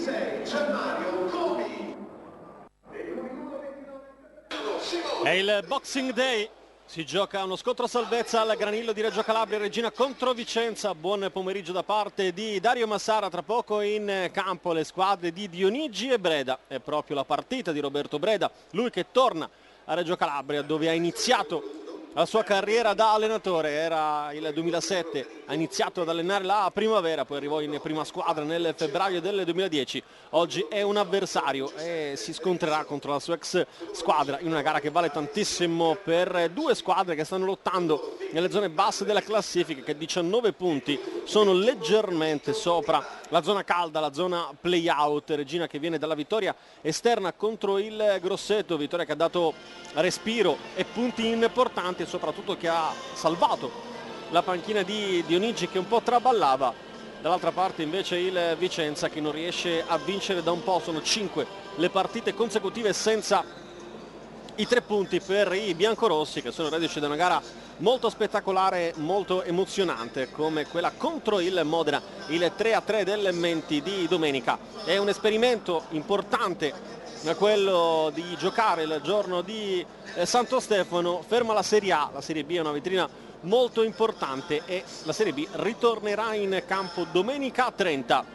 26 gennaio Comi. È il Boxing Day, si gioca uno scontro a salvezza al Granillo di Reggio Calabria, Regina contro Vicenza. Buon pomeriggio da parte di Dario Massara. Tra poco in campo le squadre di Dionigi e Breda. È proprio la partita di Roberto Breda, lui che torna a Reggio Calabria dove ha iniziato la sua carriera da allenatore. Era il 2007, ha iniziato ad allenare la Primavera, poi arrivò in prima squadra nel febbraio del 2010. Oggi è un avversario e si scontrerà contro la sua ex squadra in una gara che vale tantissimo per due squadre che stanno lottando nelle zone basse della classifica, che 19 punti sono leggermente sopra la zona calda, la zona play-out. Regina che viene dalla vittoria esterna contro il Grosseto, vittoria che ha dato respiro e punti importanti e soprattutto che ha salvato la panchina di Dionigi che un po' traballava. Dall'altra parte invece il Vicenza che non riesce a vincere da un po', sono 5 le partite consecutive senza i 3 punti per i biancorossi, che sono reduci da una gara molto spettacolare, molto emozionante come quella contro il Modena, il 3-3 del Menti di domenica. È un esperimento importante quello di giocare il giorno di Santo Stefano. Ferma la Serie A, la Serie B è una vetrina molto importante e la Serie B ritornerà in campo domenica 30.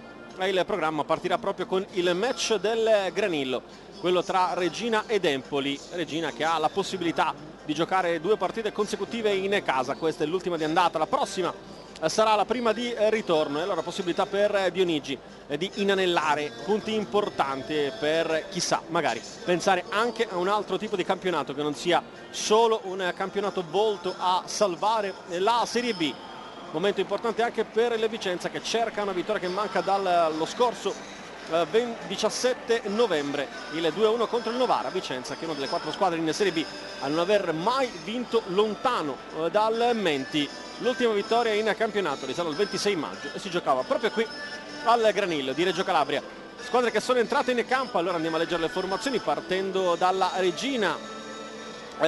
Il programma partirà proprio con il match del Granillo, quello tra Regina ed Empoli. Regina che ha la possibilità di giocare 2 partite consecutive in casa. Questa è l'ultima di andata, la prossima sarà la prima di ritorno e allora possibilità per Dionigi di inanellare punti importanti per, chissà, magari pensare anche a un altro tipo di campionato che non sia solo un campionato volto a salvare la Serie B. Momento importante anche per il Vicenza che cerca una vittoria che manca dallo scorso 17 novembre, il 2-1 contro il Novara. Vicenza che è una delle 4 squadre in Serie B a non aver mai vinto lontano dal Menti. L'ultima vittoria in campionato risale al 26 maggio e si giocava proprio qui al Granillo di Reggio Calabria. Squadre che sono entrate in campo, allora andiamo a leggere le formazioni partendo dalla Regina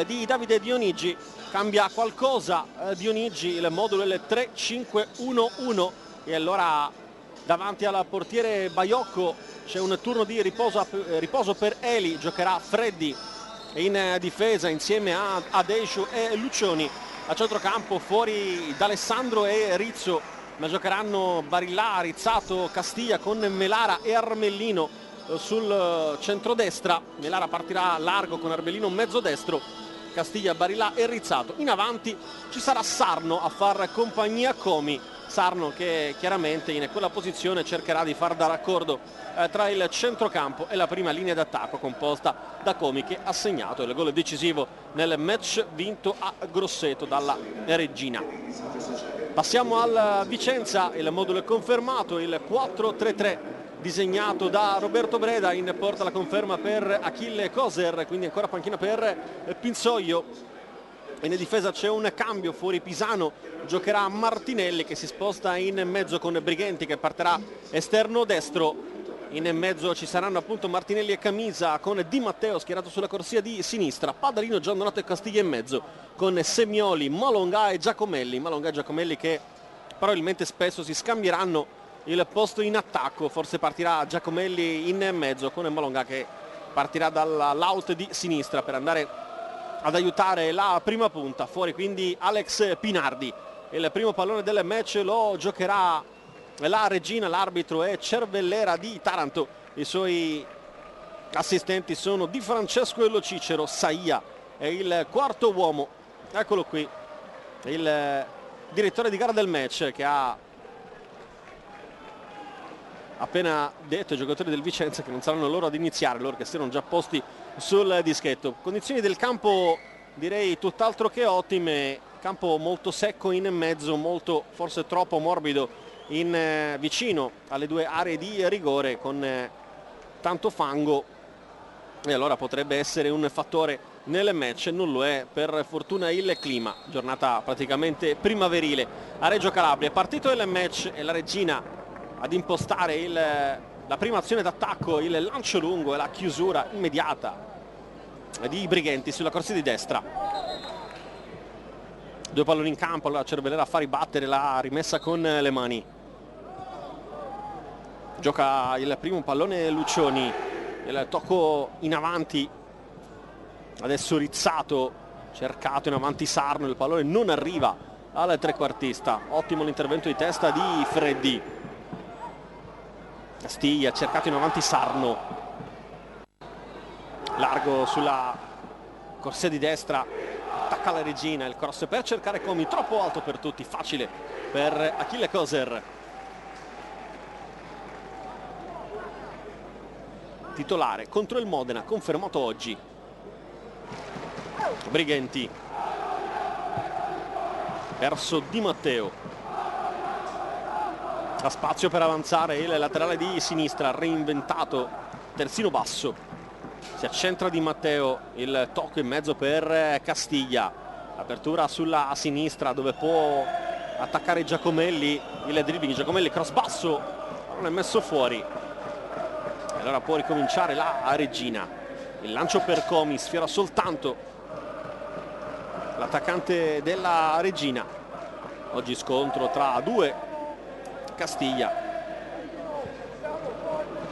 di Davide Dionigi. Cambia qualcosa Dionigi, il modulo è il 3-5-1-1 e allora davanti al portiere Baiocco c'è un turno di riposo per Eli, giocherà Freddi in difesa insieme a Adescio e Lucioni. A centrocampo fuori d'Alessandro e Rizzo, ma giocheranno Barillà, Rizzato, Castiglia con Melara e Armellino sul centrodestra. Melara partirà largo con Armellino mezzo destro, Castiglia, Barillà e Rizzato. In avanti ci sarà Sarno a far compagnia a Comi. Sarno che chiaramente in quella posizione cercherà di far da raccordo tra il centrocampo e la prima linea d'attacco composta da Comi, che ha segnato il gol decisivo nel match vinto a Grosseto dalla Regina. Passiamo al Vicenza, il modulo è confermato, il 4-3-3 disegnato da Roberto Breda. In porta la conferma per Achille Coser, quindi ancora panchina per Pinsoglio. In difesa c'è un cambio, fuori Pisano, giocherà Martinelli che si sposta in mezzo con Brighenti che partirà esterno destro. In mezzo ci saranno appunto Martinelli e Camisa con Di Matteo schierato sulla corsia di sinistra, Padalino, Giandonato e Castiglia in mezzo con Semioli, Malonga e Giacomelli. Malonga e Giacomelli che probabilmente spesso si scambieranno il posto in attacco, forse partirà Giacomelli in mezzo con Malonga che partirà dall'out di sinistra per andare ad aiutare la prima punta. Fuori quindi Alex Pinardi. Il primo pallone del match lo giocherà la Regina, l'arbitro è Cervellera di Taranto. I suoi assistenti sono Di Francesco e Lo Cicero. Saia è il quarto uomo. Eccolo qui, il direttore di gara del match che ha appena detto ai giocatori del Vicenza che non saranno loro ad iniziare, loro che si erano già posti sul dischetto. Condizioni del campo direi tutt'altro che ottime, campo molto secco in mezzo, molto forse troppo morbido vicino alle 2 aree di rigore con tanto fango e allora potrebbe essere un fattore nel match. Non lo è per fortuna il clima, giornata praticamente primaverile a Reggio Calabria. È partito il match e la Regina ad impostare la prima azione d'attacco, il lancio lungo e la chiusura immediata di Brighenti sulla corsia di destra. 2 palloni in campo, allora Cervellera fa ribattere la rimessa con le mani. Gioca il primo pallone Lucioni, il tocco in avanti, adesso Rizzato, cercato in avanti Sarno, il pallone non arriva al trequartista. Ottimo l'intervento di testa di Freddi. Castiglia, cercato in avanti Sarno, largo sulla corsia di destra, attacca la Regina, il cross per cercare Comi, troppo alto per tutti, facile per Achille Koser. Titolare contro il Modena, confermato oggi. Brighenti verso Di Matteo, ha spazio per avanzare il laterale di sinistra, reinventato terzino basso, si accentra Di Matteo, il tocco in mezzo per Castiglia, apertura sulla sinistra dove può attaccare Giacomelli, il dribbling, Giacomelli cross basso, non è messo fuori e allora può ricominciare la Regina. Il lancio per Comi, sfiora soltanto l'attaccante della Regina. Oggi scontro tra due. Castiglia,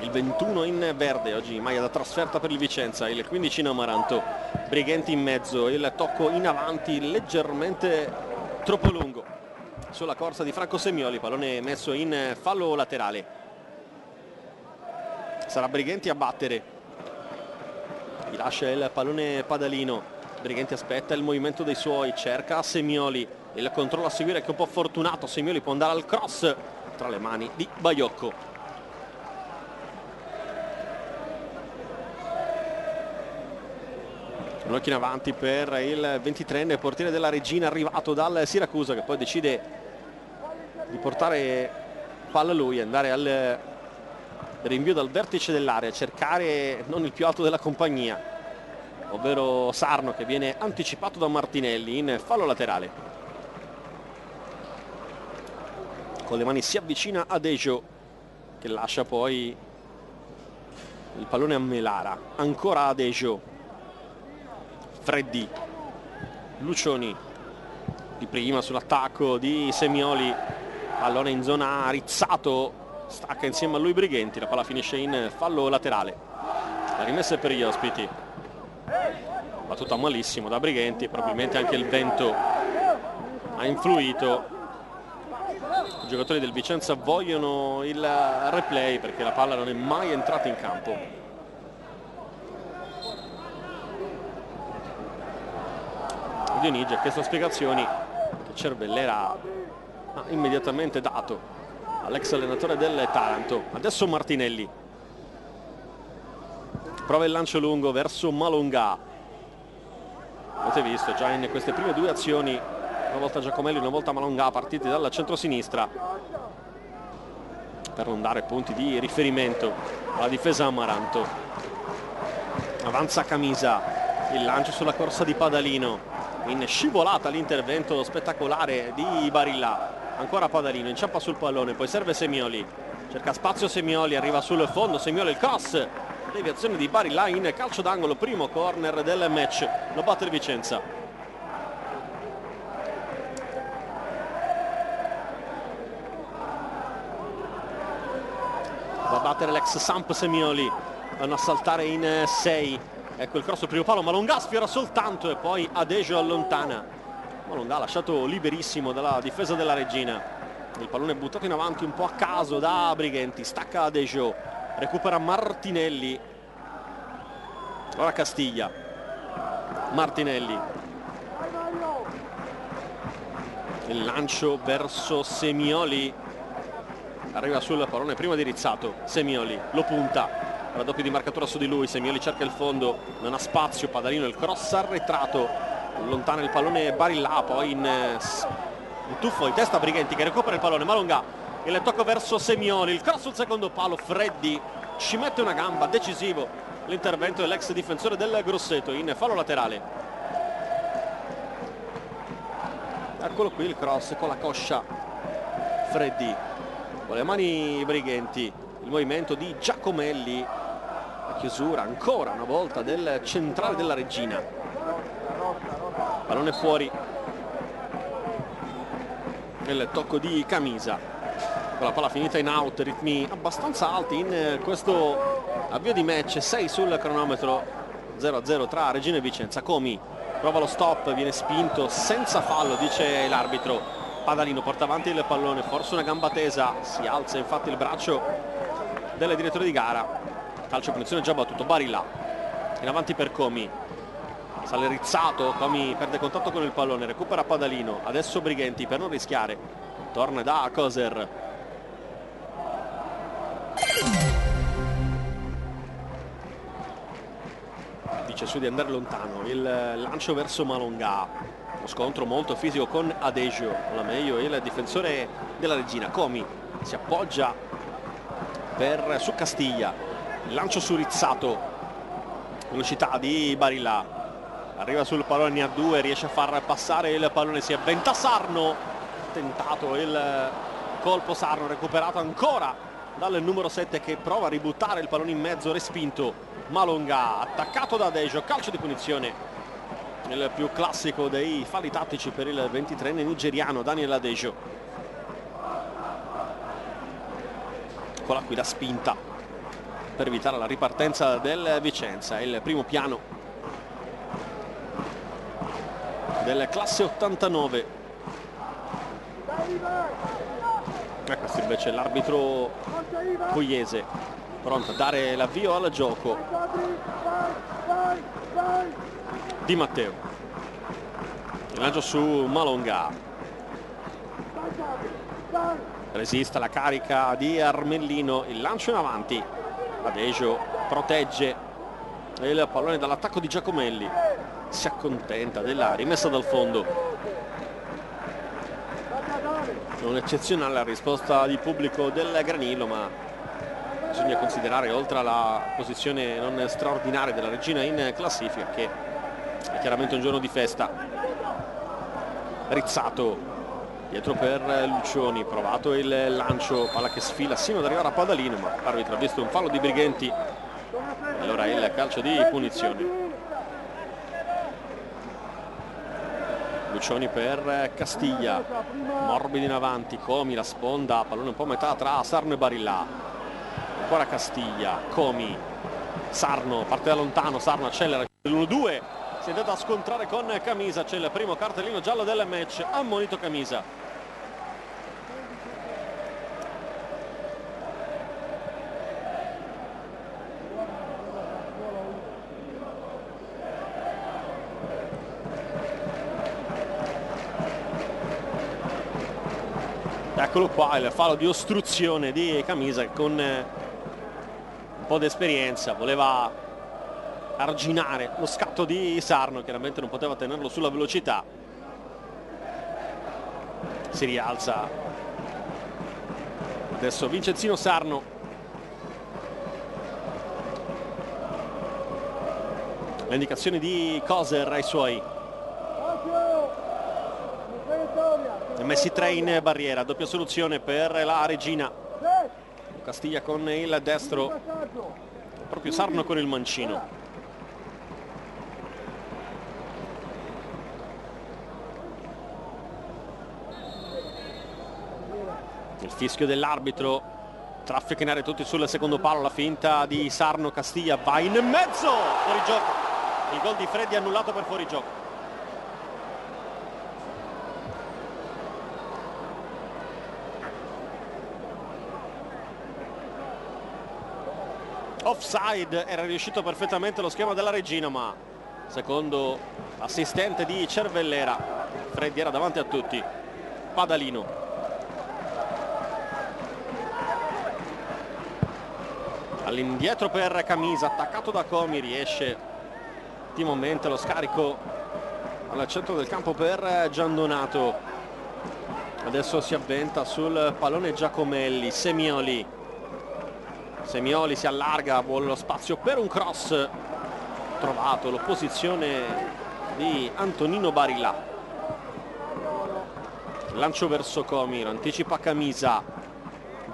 il 21 in verde, oggi maglia da trasferta per il Vicenza, il 15 in amaranto. Brighenti in mezzo, il tocco in avanti leggermente troppo lungo sulla corsa di Franco Semioli, pallone messo in fallo laterale. Sarà Brighenti a battere, gli lascia il pallone Padalino. Brighenti aspetta il movimento dei suoi, cerca Semioli, il controllo a seguire che è un po' fortunato. Semioli può andare al cross tra le mani di Baiocco. Un occhio in avanti per il 23enne portiere della Regina, arrivato dal Siracusa, che poi decide di portare palla lui e andare al rinvio dal vertice dell'area, cercare non il più alto della compagnia, ovvero Sarno, che viene anticipato da Martinelli in fallo laterale. Con le mani si avvicina a Dejo, che lascia poi il pallone a Melara, ancora a Dejo. Freddi, Lucioni di prima sull'attacco di Semioli, pallone in zona Rizzato, stacca insieme a lui Brighenti, la palla finisce in fallo laterale. La rimessa è per gli ospiti, battuta malissimo da Brighenti, probabilmente anche il vento ha influito. I giocatori del Vicenza vogliono il replay perché la palla non è mai entrata in campo. Dionigi ha chiesto spiegazioni che Cervellera ha immediatamente dato all'ex allenatore del Taranto. Adesso Martinelli prova il lancio lungo verso Malongà. Avete visto già in queste prime due azioni, una volta Giacomelli, una volta Malongà, partiti dalla centrosinistra, per non dare punti di riferimento alla difesa Amaranto. Avanza Camisa, il lancio sulla corsa di Padalino, in scivolata l'intervento spettacolare di Barilla. Ancora Padalino, inciampa sul pallone, poi serve Semioli, cerca spazio Semioli, arriva sul fondo Semioli, il cross, deviazione di Barilla in calcio d'angolo, primo corner del match, lo batte il Vicenza. Va a battere l'ex Samp Semioli, vanno a saltare in 6. Ecco il cross, primo palo, Malongà sfiora soltanto e poi Adejo allontana. Malongà lasciato liberissimo dalla difesa della Regina. Il pallone buttato in avanti un po' a caso da Brighenti, stacca Adejo, recupera Martinelli. Ora Castiglia, Martinelli. Il lancio verso Semioli, arriva sul pallone prima di Rizzato, Semioli lo punta, raddoppio di marcatura su di lui, Semioli cerca il fondo, non ha spazio, Padalino il cross arretrato, allontana il pallone Barilla, poi in tuffo di testa Brighenti che recupera il pallone, Malongà, il tocco verso Semioli, il cross sul secondo palo, Freddi ci mette una gamba, decisivo l'intervento dell'ex difensore del Grosseto in fallo laterale. Eccolo qui il cross con la coscia, Freddi con le mani Brighenti, il movimento di Giacomelli, la chiusura ancora una volta del centrale della Regina, pallone fuori, il tocco di Camisa. con la palla finita in out, ritmi abbastanza alti in questo avvio di match, 6 sul cronometro, 0-0 tra Reggina e Vicenza. Comi prova lo stop, viene spinto senza fallo, dice l'arbitro. Padalino porta avanti il pallone, forse una gamba tesa, si alza infatti il braccio del direttore di gara. Calcio punizione già battuto. Barilla in avanti per Comi, sale Rizzato, Comi perde contatto con il pallone, recupera Padalino, adesso Brighenti per non rischiare, torna da Koser. Dice su di andare lontano, il lancio verso Malonga, uno scontro molto fisico con Adegio, la meglio il difensore della Reggina. Comi si appoggia su Castiglia, il lancio su Rizzato, velocità di Barilla, arriva sul pallone, ne ha due, riesce a far passare il pallone, si avventa Sarno, tentato il colpo Sarno, recuperato ancora dal numero 7 che prova a ributtare il pallone in mezzo, respinto. Malonga attaccato da Adegio, calcio di punizione, il più classico dei falli tattici per il 23enne nigeriano Daniel Adegio. Eccola qui la spinta per evitare la ripartenza del Vicenza, il primo piano del classe 89. E questo invece è l'arbitro pugliese, pronto a dare l'avvio al gioco. Di Matteo, il lancio su Malonga, resiste la carica di Armellino, il lancio in avanti, Adegio protegge il pallone dall'attacco di Giacomelli, si accontenta della rimessa dal fondo. Un'eccezionale la risposta di pubblico del Granillo, ma bisogna considerare, oltre alla posizione non straordinaria della Reggina in classifica, che è chiaramente un giorno di festa. Rizzato dietro per Lucioni, provato il lancio, palla che sfila sino ad arrivare a Padalino, ma l'arbitro ha visto un fallo di Brighenti, allora il calcio di punizione. Lucioni per Castiglia, morbido in avanti, Comi la sponda, pallone un po' a metà tra Sarno e Barilla, ancora Castiglia, Comi, Sarno parte da lontano, Sarno accelera l'1-2, si è andato a scontrare con Camisa, c'è il primo cartellino giallo del match, ammonito Camisa. Eccolo qua il fallo di ostruzione di Camisa, che con un po' di esperienza voleva arginare lo scatto di Sarno, chiaramente non poteva tenerlo sulla velocità. Si rialza adesso Vincenzino Sarno, le indicazioni di Koser ai suoi. Messi 3 in barriera, doppia soluzione per la Reggina, Castiglia con il destro, proprio Sarno con il mancino. Il fischio dell'arbitro, traffica in area tutti sul secondo palo, la finta di Sarno, Castiglia va in mezzo, fuori gioco, il gol di Freddi annullato per fuorigioco. Offside, era riuscito perfettamente lo schema della Reggina, ma secondo assistente di Cervellera Freddi era davanti a tutti. Padalino, all'indietro per Camisa, attaccato da Comi, riesce ultimamente lo scarico al centro del campo per Giandonato. Adesso si avventa sul pallone Giacomelli, Semioli si allarga, vuole lo spazio per un cross, trovato l'opposizione di Antonino Barilla, lancio verso Comi, lo anticipa Camisa,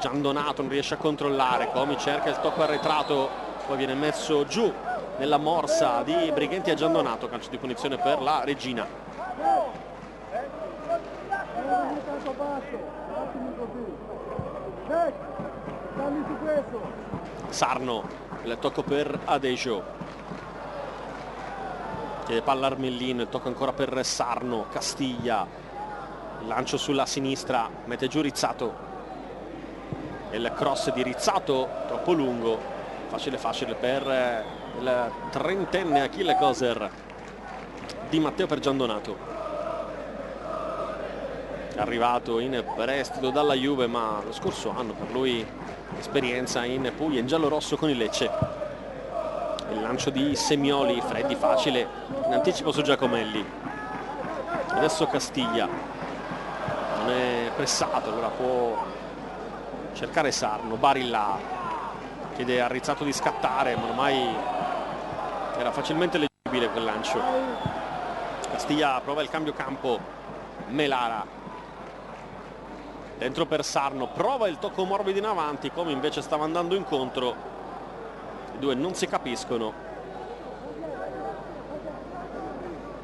Giandonato non riesce a controllare, Comi cerca il tocco arretrato, poi viene messo giù nella morsa di Brighenti a Giandonato, calcio di punizione per la Reggina. Sarno, il tocco per Adejo, chiede palla Armellino, il tocco ancora per Sarno. Castiglia, il lancio sulla sinistra, mette giù Rizzato, il cross di Rizzato troppo lungo, facile per il trentenne Achille Koser. Di Matteo per Giandonato, arrivato in prestito dalla Juve, ma lo scorso anno per lui esperienza in Puglia in giallorosso con il Lecce. Il lancio di Semioli, Freddi facile in anticipo su Giacomelli. Adesso Castiglia, non è pressato, allora può cercare Sarno. Barilla chiede a Rizzato di scattare, ma ormai era facilmente leggibile quel lancio. Castiglia prova il cambio campo. Melara dentro per Sarno, prova il tocco morbido in avanti, come invece stava andando incontro. I due non si capiscono.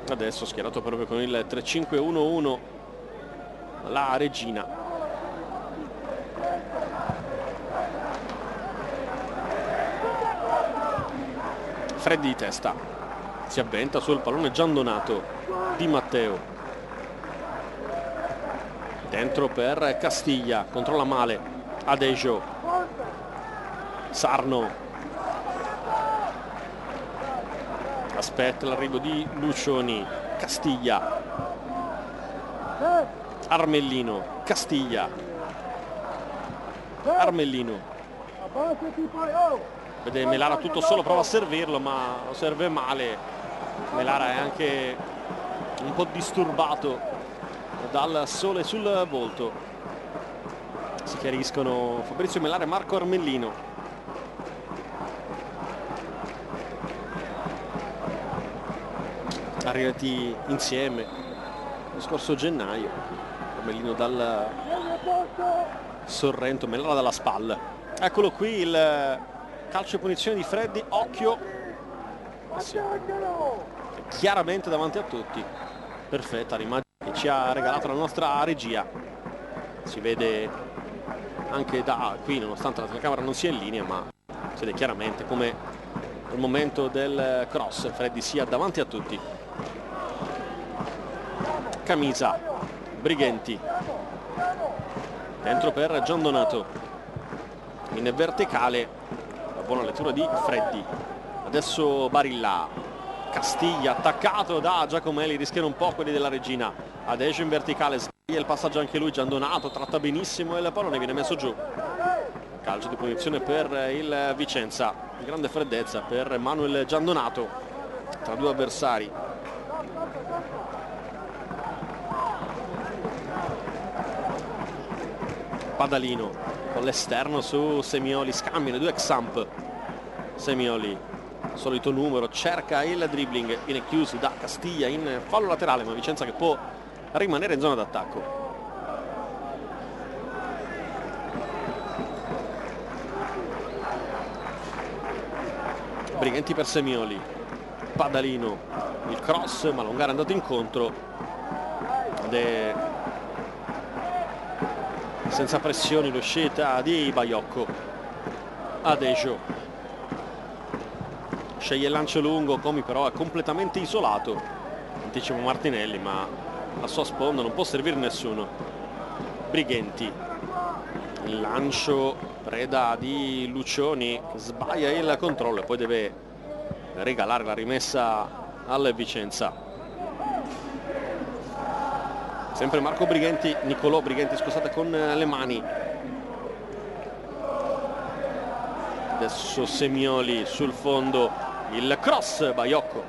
Adesso schierato proprio con il 3-5-1-1 la Regina. Freddi di testa, si avventa sul pallone Giandonato. Di Matteo dentro per Castiglia, controlla male Adejo. Sarno aspetta l'arrivo di Lucioni. Castiglia, Armellino, Castiglia, Armellino, vede Melara tutto solo, prova a servirlo ma lo serve male. Melara è anche un po' disturbato dal sole sul volto. Si chiariscono Fabrizio Melara e Marco Armellino. Arrivati insieme lo scorso gennaio. Armellino dal Sorrento, Melara dalla spalla. Eccolo qui il calcio e punizione di Freddi. Occhio, chiaramente davanti a tutti. Perfetta l'immagine che ci ha regalato la nostra regia. Si vede anche da qui, nonostante la telecamera non sia in linea, ma si vede chiaramente come nel momento del cross Freddi sia davanti a tutti. Camisa, Brighenti dentro per Giandonato, in verticale, la buona lettura di Freddi. Adesso Barilla. Castiglia attaccato da Giacomelli, rischiano un po' quelli della Regina. Adesso in verticale, sbaglia il passaggio anche lui. Giandonato tratta benissimo e il pallone viene messo giù. Calcio di punizione per il Vicenza, grande freddezza per Manuel Giandonato tra due avversari. Padalino con l'esterno su Semioli, scambiano i due ex Samp. Semioli, solito numero, cerca il dribbling, viene chiuso da Castiglia in fallo laterale, ma Vicenza che può rimanere in zona d'attacco. Brighenti per Semioli, Padalino, il cross, ma Longaro è andato incontro ed è senza pressioni l'uscita di Baiocco. Adejo sceglie il lancio lungo, Comi però è completamente isolato. Anticipo Martinelli, ma la sua sponda non può servire nessuno. Brighenti, il lancio, preda di Lucioni, sbaglia il controllo e poi deve regalare la rimessa al Vicenza. Sempre Marco Brighenti, Nicolò Brighenti, scusate, con le mani. Adesso Semioli sul fondo, il cross, Baiocco.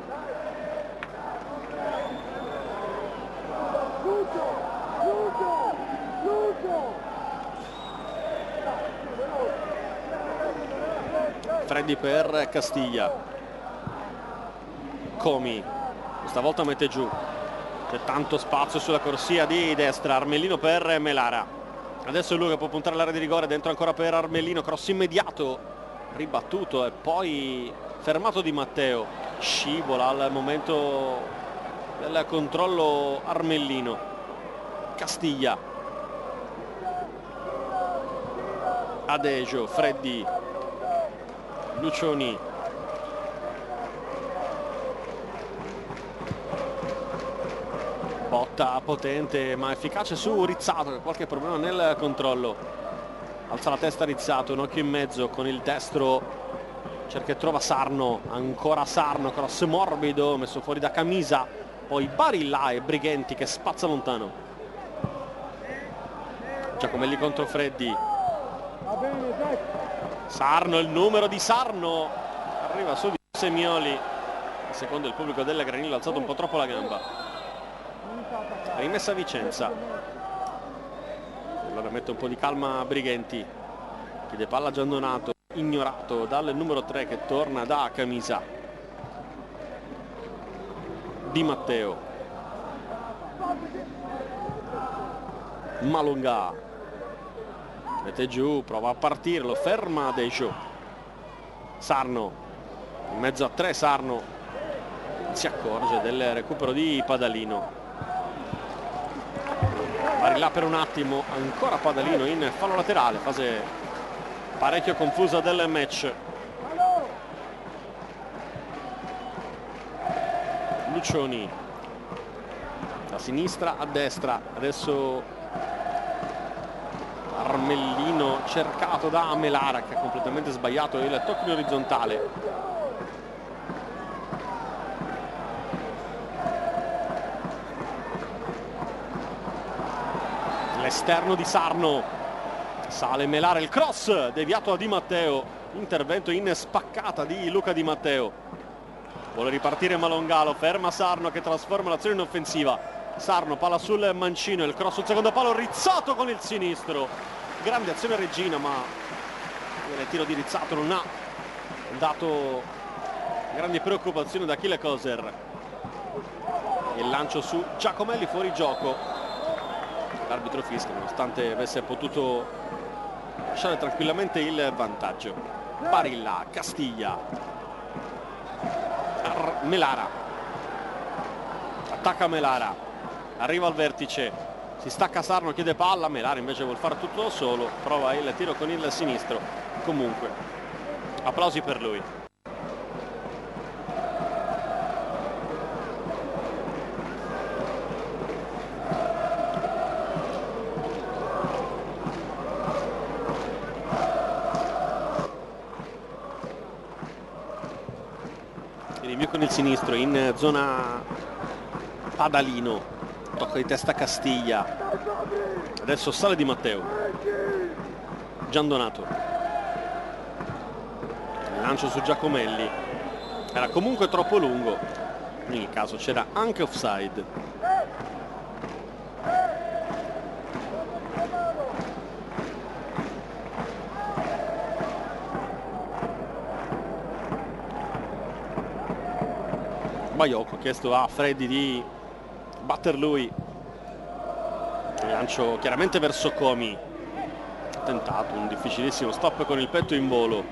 Freddi per Castiglia. Comi, questa volta mette giù. C'è tanto spazio sulla corsia di destra. Armellino per Melara. Adesso è lui che può puntare all'area di rigore, dentro ancora per Armellino, cross immediato, ribattuto e poi fermato Di Matteo. Scivola al momento del controllo Armellino. Castiglia, Adejo, Freddi, Lucioni, botta potente ma efficace su Rizzato, che ha qualche problema nel controllo. Alza la testa Rizzato, un occhio in mezzo con il destro, cerca e trova Sarno, ancora Sarno, cross morbido messo fuori da Camisa, poi Barilla e Brighenti che spazza lontano. Giacomelli contro Freddi, Sarno, il numero di Sarno, arriva subito Semioli, secondo il pubblico della Granillo ha alzato un po' troppo la gamba. Rimessa Vicenza, allora mette un po' di calma Brighenti, chiede palla Giandonato, ignorato dal numero 3 che torna da Camisa. Di Matteo, Malonga, mette giù, prova a partire, lo ferma Dejo. Sarno, in mezzo a 3 Sarno, si accorge del recupero di Padalino. Barilla per un attimo, ancora Padalino in fallo laterale, fase parecchio confusa del match. Lucioni, da sinistra a destra, adesso Armellino cercato da Melara che ha completamente sbagliato il tocco in orizzontale. L'esterno di Sarno, sale Melara, il cross deviato a Di Matteo, intervento in spaccata di Luca Di Matteo. Vuole ripartire Malongalo, ferma Sarno che trasforma l'azione in offensiva. Sarno, palla sul mancino, il cross sul secondo palo, Rizzato con il sinistro. Grande azione Regina, ma il tiro di Rizzato non ha dato grandi preoccupazioni da Achille Coser. Il lancio su Giacomelli, fuori gioco. L'arbitro fischia, nonostante avesse potuto lasciare tranquillamente il vantaggio. Barilla, Castiglia, Melara, attacca Melara, arriva al vertice, si stacca Sarno, chiede palla, Melara invece vuol fare tutto da solo, prova il tiro con il sinistro. Comunque applausi per lui. Con il sinistro in zona Padalino, tocco di testa Castiglia, adesso sale Di Matteo, Giandonato, lancio su Giacomelli, era comunque troppo lungo, nel caso c'era anche offside. Baiocco ha chiesto a Freddi di batter lui, il lancio chiaramente verso Comi, ha tentato un difficilissimo stop con il petto in volo,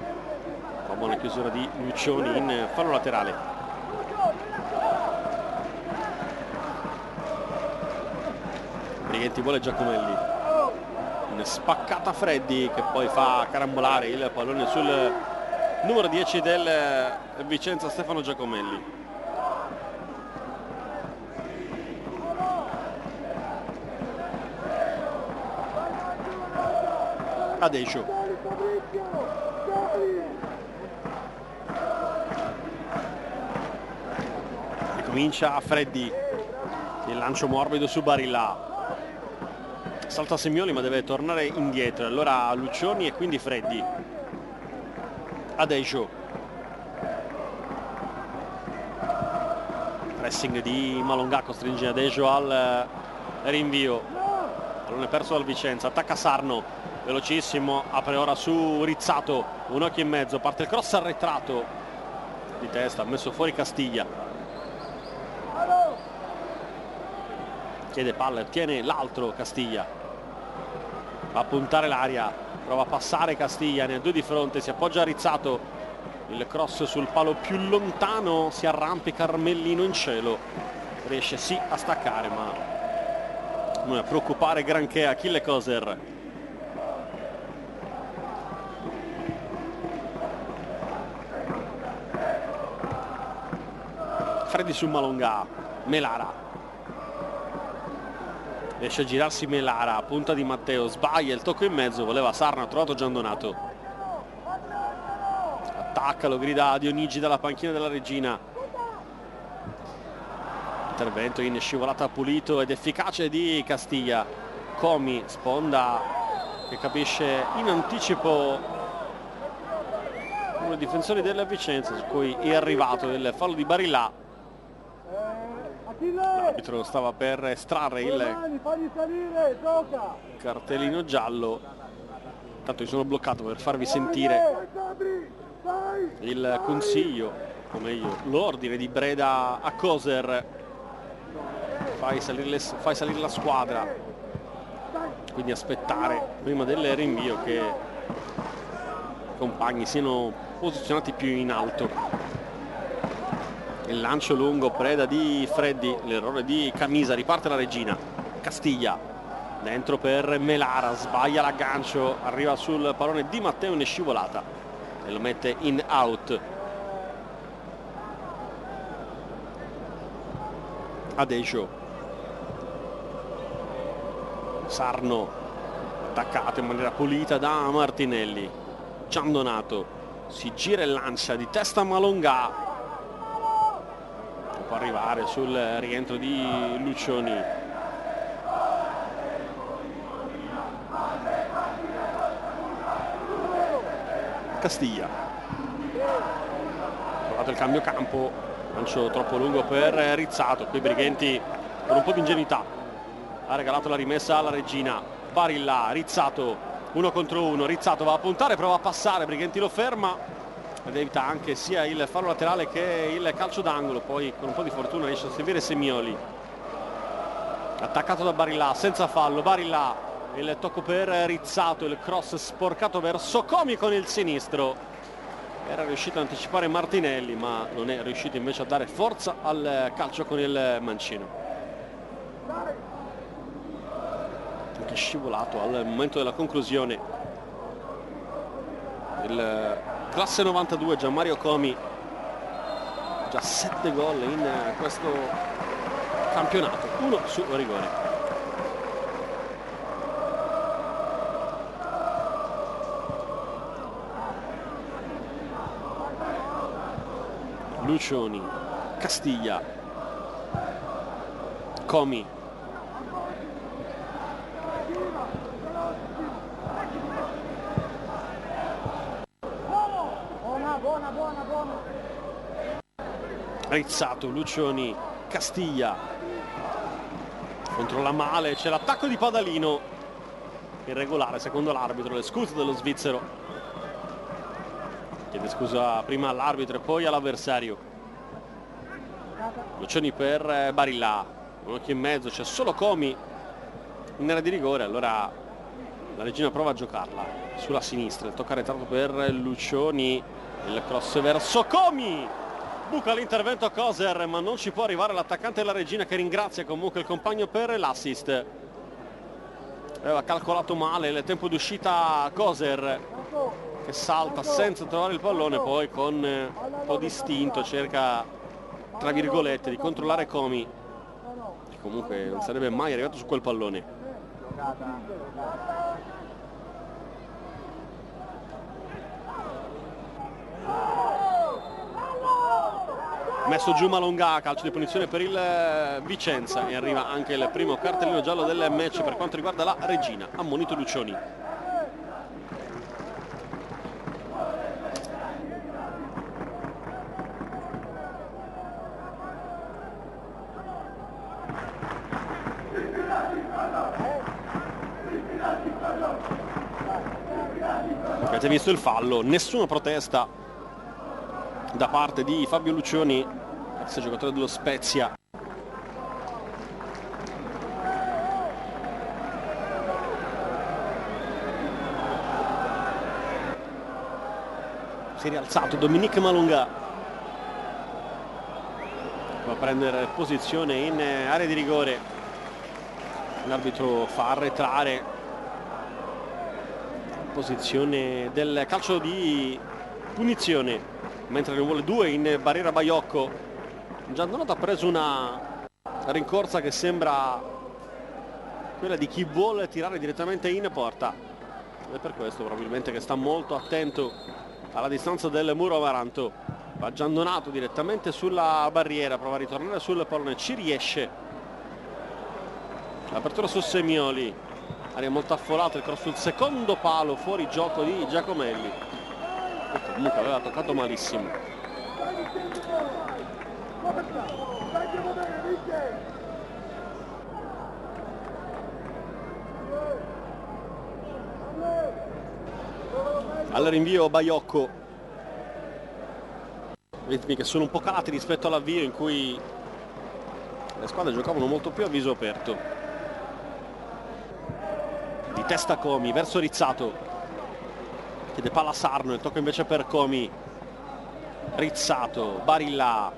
una buona chiusura di Lucioni in fallo laterale. Brighenti vuole Giacomelli, in spaccata Freddi che poi fa carambolare il pallone sul numero 10 del Vicenza, Stefano Giacomelli. Adejo, e comincia Freddi, il lancio morbido su Barilla, salta Semioli ma deve tornare indietro, allora Lucioni e quindi Freddi. Adejo, pressing di Malonga, costringe Adejo al rinvio, pallone perso dal Vicenza, attacca Sarno, velocissimo, apre ora su Rizzato, un occhio in mezzo, parte il cross arretrato di testa, ha messo fuori Castiglia, chiede palla, tiene l'altro Castiglia, va a puntare l'aria, prova a passare Castiglia, ne ha due di fronte, si appoggia a Rizzato, il cross sul palo più lontano, si arrampica Armellino in cielo, riesce sì a staccare ma non è a preoccupare granché Achille Coser. Freddi su Malonga. Melara riesce a girarsi, Melara, punta di Matteo, sbaglia il tocco in mezzo, voleva Sarno, ha trovato Giandonato, attacca, lo grida Dionigi dalla panchina della Regina. Intervento in scivolata pulito ed efficace di Castiglia. Comi, sponda che capisce in anticipo uno dei difensori della Vicenza, su cui è arrivato il fallo di Barilla. L'arbitro stava per estrarre il cartellino giallo. Intanto mi sono bloccato per farvi sentire il consiglio, o meglio l'ordine di Breda a Coser: fai salire la squadra, quindi aspettare prima del rinvio che i compagni siano posizionati più in alto. Il lancio lungo, preda di Freddi, l'errore di Camisa, riparte la Regina. Castiglia dentro per Melara, sbaglia l'aggancio, arriva sul pallone di Matteo in scivolata e lo mette in out. Adejo, Sarno attaccato in maniera pulita da Martinelli. Giandonato si gira e lancia di testa Malonga, può arrivare sul rientro di Lucioni. Castiglia, provato il cambio campo, lancio troppo lungo per Rizzato. Qui Brighenti con un po' di ingenuità ha regalato la rimessa alla Regina. Barilla, Rizzato, 1 contro 1, Rizzato va a puntare, prova a passare, Brighenti lo ferma ed evita anche sia il fallo laterale che il calcio d'angolo. Poi con un po' di fortuna riesce a servire Semioli, attaccato da Barilla senza fallo. Barilla, il tocco per Rizzato, il cross sporcato verso Comi con il sinistro. Era riuscito ad anticipare Martinelli, ma non è riuscito invece a dare forza al calcio con il mancino, che è scivolato al momento della conclusione. Il classe 92 Gianmario Comi, già 7 gol in questo campionato, 1 su rigore. Lucioni, Castiglia, Comi, Rizzato, Lucioni, Castiglia, controlla male, c'è l'attacco di Padalino, irregolare secondo l'arbitro, le scuse dello svizzero, chiede scusa prima all'arbitro e poi all'avversario. Lucioni per Barilla, un occhio in mezzo, c'è solo Comi in area di rigore, allora la Regina prova a giocarla sulla sinistra, il tocco arretrato per Lucioni, il cross verso Comi, buca l'intervento a Coser, ma non ci può arrivare l'attaccante della Regina, che ringrazia comunque il compagno per l'assist. Aveva calcolato male il tempo d'uscita Coser, che salta senza trovare il pallone, poi con un po' di istinto cerca, tra virgolette, di controllare Comi, che comunque non sarebbe mai arrivato su quel pallone. Messo giù Malonga, calcio di punizione per il Vicenza, e arriva anche il primo cartellino giallo del match per quanto riguarda la Regina, ammonito Lucioni. Avete visto il fallo, nessuna protesta da parte di Fabio Lucioni, ex giocatore dello Spezia. Si è rialzato Dominique Malonga, va a prendere posizione in area di rigore, l'arbitro fa arretrare, posizione del calcio di punizione, mentre ne vuole 2 in barriera Baiocco. Giandonato ha preso una rincorsa che sembra quella di chi vuole tirare direttamente in porta, ed è per questo probabilmente che sta molto attento alla distanza del muro amaranto. Va Giandonato direttamente sulla barriera, prova a ritornare sul pallone, ci riesce. L'apertura su Semioli, aria molto affollata, il cross sul secondo palo, fuori gioco di Giacomelli, che comunque aveva toccato malissimo. Al rinvio Baiocco, ritmi che sono un po' calati rispetto all'avvio in cui le squadre giocavano molto più a viso aperto. Di testa Comi verso Rizzato, chiede palla Sarno, il tocco invece per Comi. Rizzato, Barilla,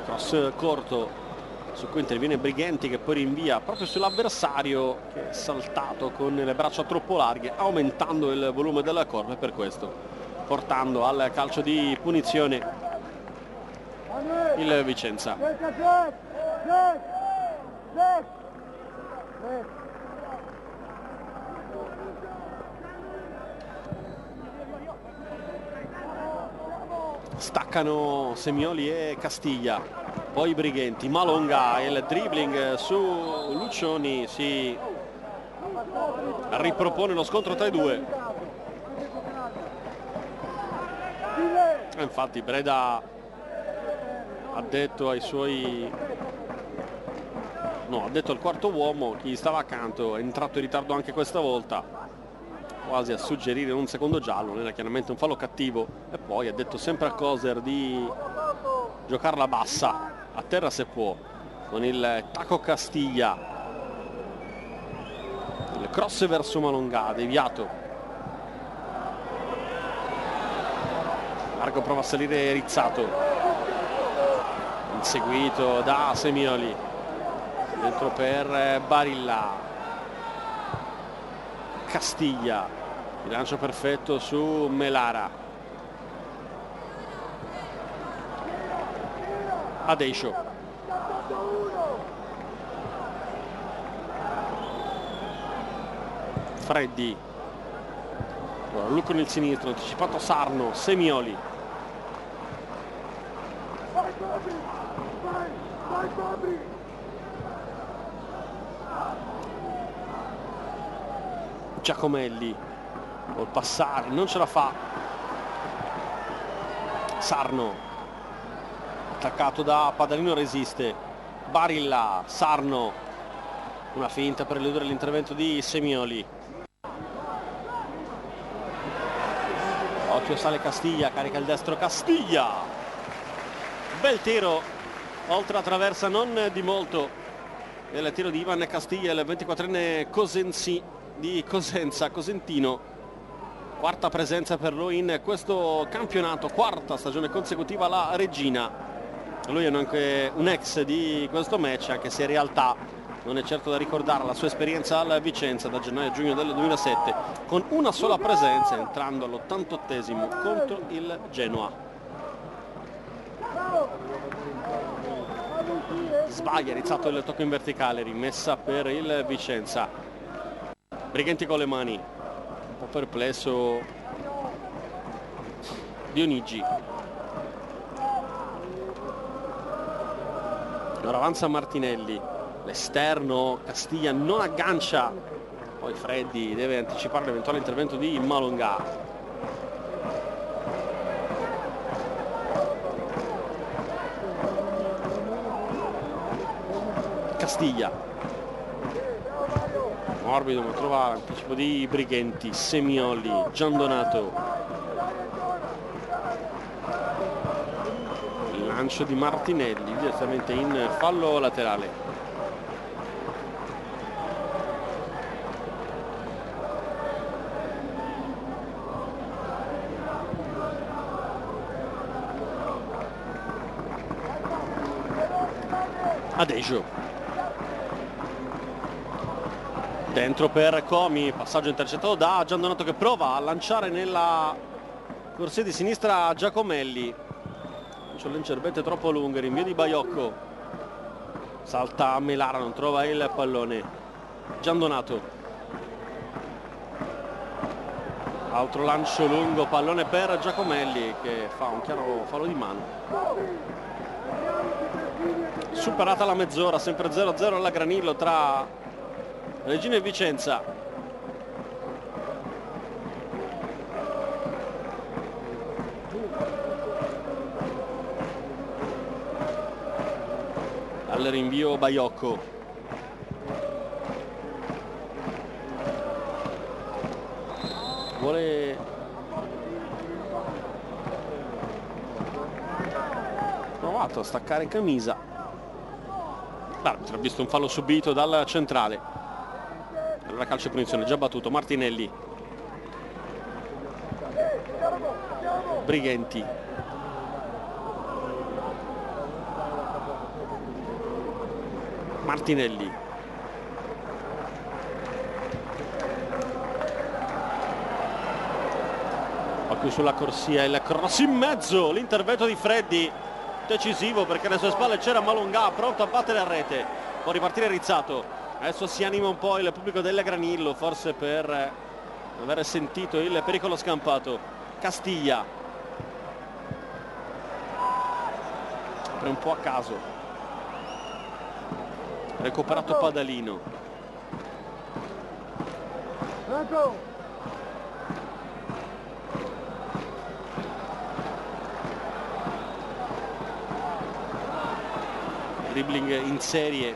cross corto su cui interviene Brighenti, che poi rinvia proprio sull'avversario che è saltato con le braccia troppo larghe, aumentando il volume della corda, e per questo portando al calcio di punizione il Vicenza. Staccano Semioli e Castiglia, poi Brighenti, Malonga, il dribbling su Lucioni, si ripropone lo scontro tra i due. Infatti Breda ha detto ai suoi, no, ha detto al quarto uomo, chi stava accanto, è entrato in ritardo anche questa volta, quasi a suggerire un secondo giallo, non era chiaramente un fallo cattivo, e poi ha detto sempre a Coser di giocarla bassa, a terra se può, con il tacco Castiglia, il cross verso Malonga, deviato, largo, prova a salire Rizzato, inseguito da Semioli, dentro per Barilla, Castiglia, il lancio perfetto su Melara, Adescio, Freddi, lui con il sinistro, anticipato Sarno, Semioli, Giacomelli, col passare non ce la fa, Sarno, attaccato da Padalino, resiste, Barilla, Sarno, una finta per eludere l'intervento di Semioli, occhio, sale Castiglia, carica il destro Castiglia, bel tiro oltre la traversa, non di molto, il tiro di Ivan Castiglia, il 24enne cosentino, quarta presenza per lui in questo campionato, quarta stagione consecutiva alla Regina. Lui è anche un ex di questo match, anche se in realtà non è certo da ricordare la sua esperienza al Vicenza da gennaio a giugno del 2007, con una sola presenza, entrando all'88esimo contro il Genoa. Sbaglia Rizzato il tocco in verticale, rimessa per il Vicenza. Brighenti con le mani, un po' perplesso Dionigi. Ora avanza Martinelli, l'esterno, Castiglia non aggancia, poi Freddi deve anticipare l'eventuale intervento di Malonga. Castiglia, morbido ma trova l'anticipo di Brighenti, Semioli, Giandonato, il lancio di Martinelli direttamente in fallo laterale. Adesio, dentro per Comi, passaggio intercettato da Giandonato che prova a lanciare nella corsia di sinistra Giacomelli. lancio leggermente troppo lungo, rinvio di Baiocco, salta Melara, non trova il pallone. Giandonato, altro lancio lungo, pallone per Giacomelli che fa un chiaro fallo di mano. Superata la mezz'ora, sempre 0-0 alla Granillo tra Reggina e Vicenza. Al rinvio Baiocco, vuole provato a staccare in camisa, l'arbitro ha visto un fallo subito dal centrale, allora calcio di punizione già battuto. Martinelli, Brighenti, Martinelli, occhio sulla corsia, il cross in mezzo, l'intervento di Freddi decisivo perché alle sue spalle c'era Malongà pronto a battere a rete. Può ripartire Rizzato, adesso si anima un po' il pubblico della Granillo, forse per aver sentito il pericolo scampato. Castiglia apre un po' a caso, recuperato Padalino, dribbling in serie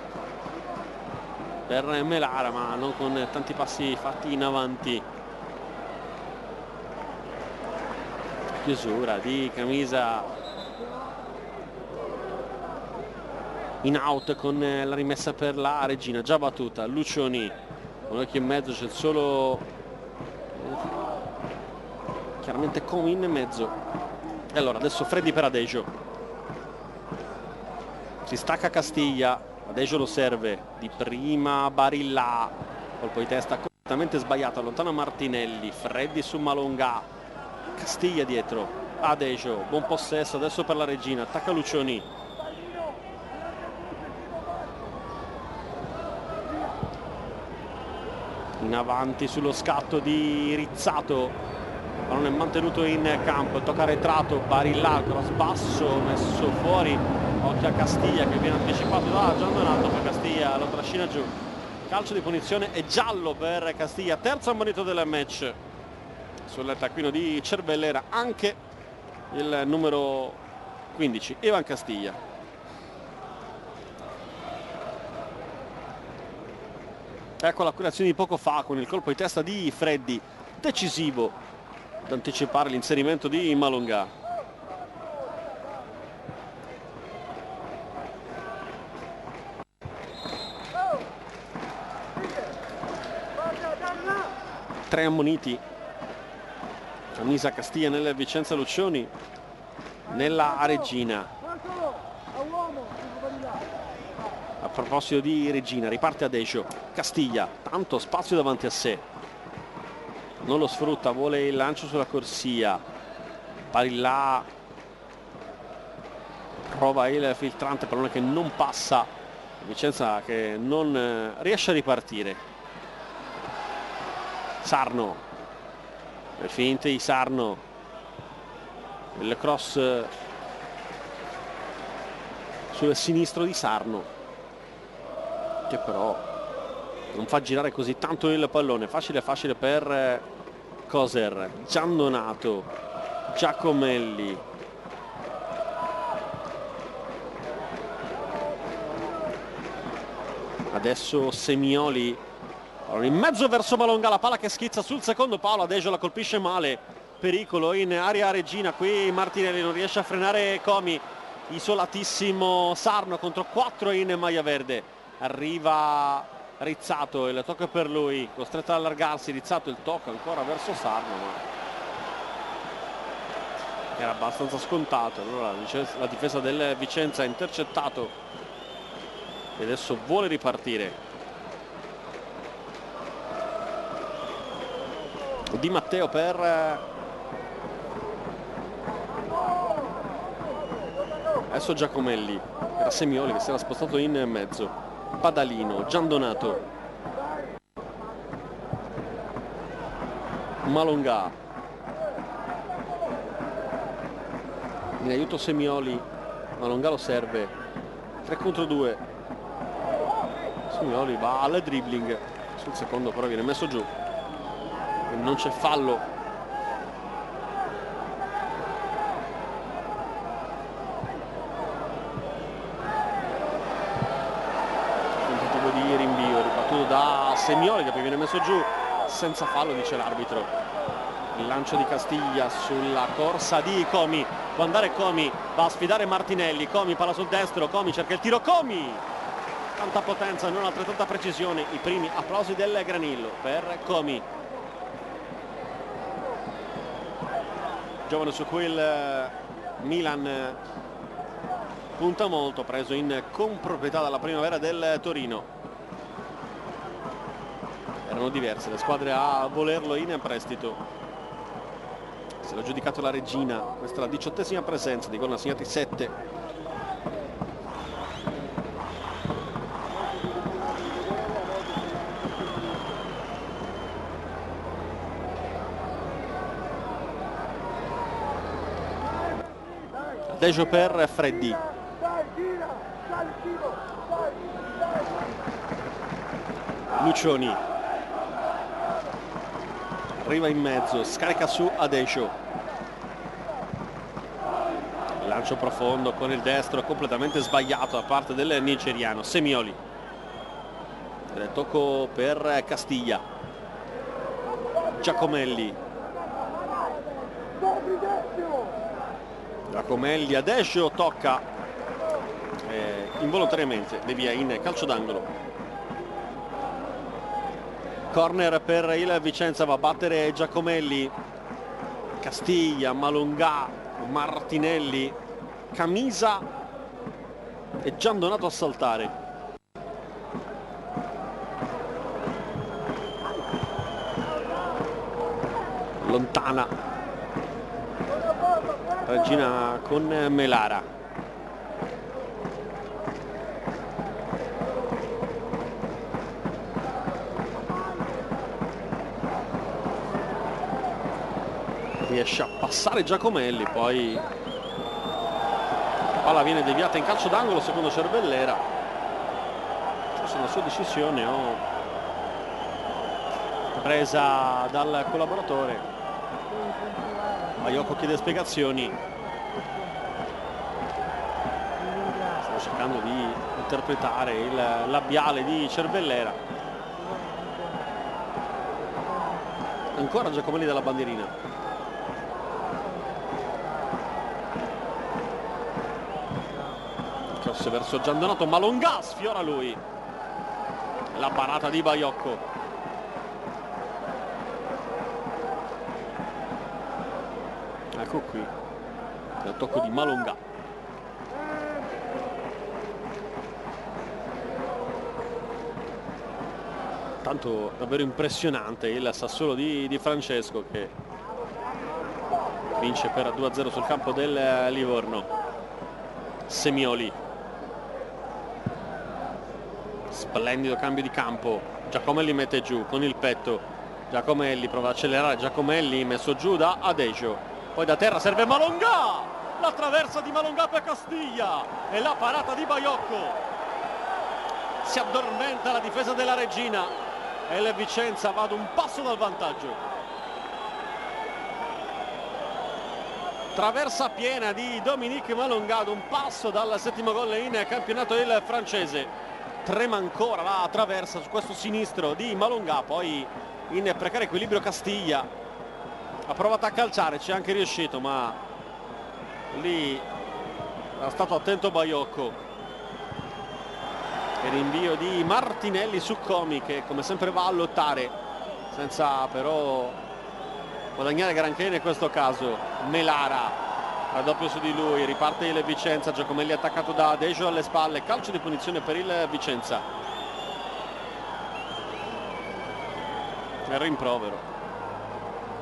per Melara ma non con tanti passi fatti in avanti. Chiusura di camisa in out con la rimessa per la Reggina, già battuta. Lucioni con occhio in mezzo, c'è solo chiaramente Comin in mezzo. E allora adesso Freddi per Adejo, si stacca Castiglia, Adejo lo serve di prima, Barilla, colpo di testa completamente sbagliato, allontana Martinelli. Freddi su Malongà, Castiglia dietro, Adejo, buon possesso adesso per la Reggina, attacca Lucioni, in avanti sullo scatto di Rizzato, non è mantenuto in campo, tocca arretrato, Barilla, cross basso messo fuori, occhio a Castiglia che viene anticipato da Giandonato, poi Castiglia lo trascina giù, calcio di punizione e giallo per Castiglia, terzo ammonito del match sul taccuino di Cervellera, anche il numero 15 Evan Castiglia. Ecco l'azione di poco fa con il colpo di testa di Freddi, decisivo ad anticipare l'inserimento di Malongà. Tre ammoniti, camisa Castiglia nella Vicenza Lucioni, nella Reggina. A proposito di Reggina, riparte Adejo, Castiglia, tanto spazio davanti a sé, non lo sfrutta, vuole il lancio sulla corsia, Barilla prova il filtrante, pallone che non passa, Vicenza che non riesce a ripartire. Sarno, per finte di Sarno, il cross sul sinistro di Sarno, che però non fa girare così tanto il pallone, facile per Coser. Giandonato, Giacomelli, adesso Semioli, allora in mezzo verso Malongà, la palla che schizza sul secondo palo, Adejo la colpisce male, pericolo in area Reggina, qui Martinelli non riesce a frenare Comi, isolatissimo Sarno contro 4 in maglia verde, arriva Rizzato, il tocco per lui, costretto ad allargarsi, Rizzato, il tocco ancora verso Sarno ma era abbastanza scontato. Allora la difesa del Vicenza ha intercettato e adesso vuole ripartire. Di Matteo per Adesso Giacomelli, era Semioli che si era spostato in mezzo. Padalino, Giandonato, Malongà, in aiuto Semioli, Malongà lo serve, 3 contro 2. Semioli va al dribbling, sul secondo però viene messo giù e non c'è fallo. Da Semioli che poi viene messo giù senza fallo, dice l'arbitro. Il lancio di Castiglia sulla corsa di Comi, può andare Comi, va a sfidare Martinelli, Comi palla sul destro, Comi cerca il tiro, Comi, tanta potenza, non altrettanta precisione. I primi applausi del Granillo per Comi, giovane su cui il Milan punta molto, preso in comproprietà dalla primavera del Torino. Erano diverse le squadre a volerlo in prestito. Se l'ha giudicato la Regina, questa è la 18ª presenza, di gol ne ha segnati 7. Dejo per Freddi. Lucioni arriva in mezzo, scarica su Adesio, lancio profondo con il destro completamente sbagliato da parte del nigeriano. Semioli, tocco per Castiglia, Giacomelli, Adesio tocca involontariamente, devia in calcio d'angolo. Corner per il Vicenza, va a battere Giacomelli, Castiglia, Malongà, Martinelli, Camisa e Giandonato a saltare. Lontana Regina con Melara. Riesce a passare Giacomelli, poi la palla viene deviata in calcio d'angolo secondo Cervellera. Forse una sua decisione o presa dal collaboratore. Baiocco chiede spiegazioni, sto cercando di interpretare il labiale di Cervellera. Ancora Giacomelli dalla bandierina. Cross verso Giandonato, Malongà sfiora lui, la parata di Baiocco. Ecco qui il tocco di Malongà. Tanto davvero impressionante il Sassuolo di Francesco, che vince per 2-0 sul campo del Livorno. Semioli, splendido cambio di campo, Giacomelli mette giù con il petto, Giacomelli prova ad accelerare, Giacomelli messo giù da Adesio, poi da terra serve Malongà, la traversa di Malongà per Castiglia e la parata di Baiocco. Si addormenta la difesa della Regina e il Vicenza va ad un passo dal vantaggio. Traversa piena di Dominique Malongà, ad un passo dal 7° gol in campionato il francese. Trema ancora la traversa su questo sinistro di Malongà, poi in precario equilibrio Castiglia. Ha provato a calciare, ci è anche riuscito, ma lì era stato attento Baiocco. E rinvio di Martinelli su Comi, che come sempre va a lottare senza però guadagnare granché in questo caso. Melara, raddoppio su di lui, riparte il Vicenza, Giacomelli attaccato da Adesio alle spalle, calcio di punizione per il Vicenza. Il rimprovero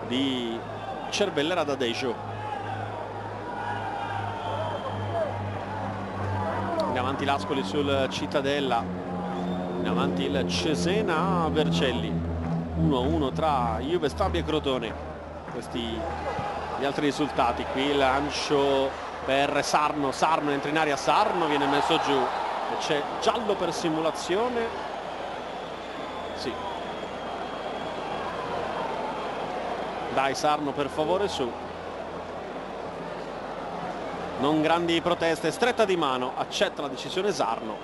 di Cervellera da Adesio. avanti l'Ascoli sul Cittadella, in avanti il Cesena Vercelli. 1-1 tra Juve Stabia e Crotone. Questi gli altri risultati. Qui il lancio per Sarno, Sarno entra in aria, Sarno viene messo giù e c'è giallo per simulazione. Sì, dai Sarno per favore, su. Non grandi proteste, stretta di mano, accetta la decisione Sarno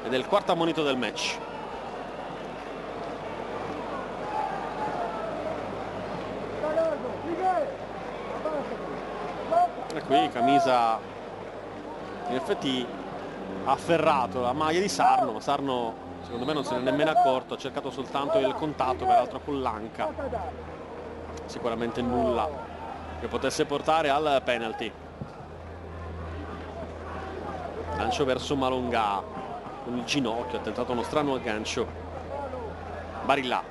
ed è il quarto ammonito del match. E qui Camisa in effetti ha afferrato la maglia di Sarno, ma Sarno secondo me non se ne è nemmeno accorto, ha cercato soltanto il contatto, peraltro con l'anca, sicuramente nulla che potesse portare al penalty. Lancio verso Malonga con il ginocchio, ha tentato uno strano aggancio. Barilla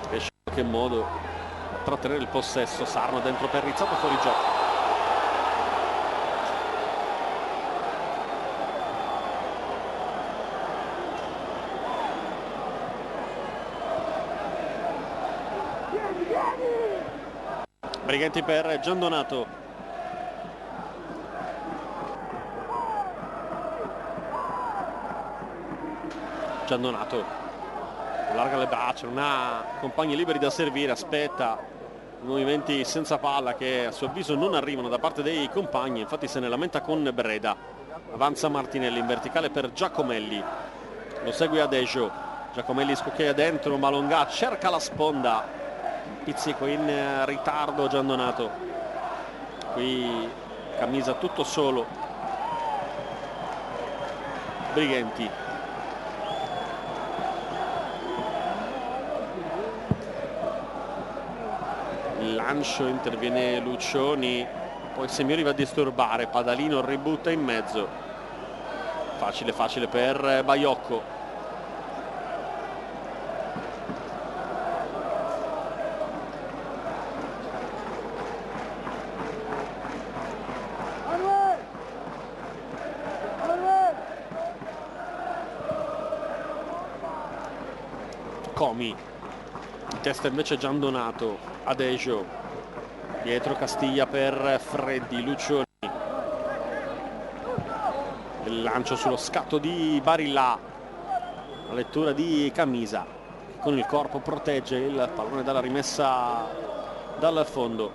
riesce in qualche modo a trattenere il possesso. Sarno dentro per Rizzato, fuori gioco. Briganti per Giandonato. Giandonato allarga le braccia, non ha compagni liberi da servire, aspetta movimenti senza palla che a suo avviso non arrivano da parte dei compagni, infatti se ne lamenta con Breda. Avanza Martinelli in verticale per Giacomelli, lo segue Adejo, Giacomelli scucchia dentro, Malonga cerca la sponda, pizzico in ritardo Giandonato, qui Camisa tutto solo. Briganti, il lancio, interviene Lucioni, poi Semiori va a disturbare, Padalino ributta in mezzo, facile facile per Baiocco. Comi, in testa invece Giandonato, Adejo, dietro Castiglia per Freddi, Lucioni, il lancio sullo scatto di Barilla, la lettura di Camisa, con il corpo protegge il pallone dalla rimessa dal fondo.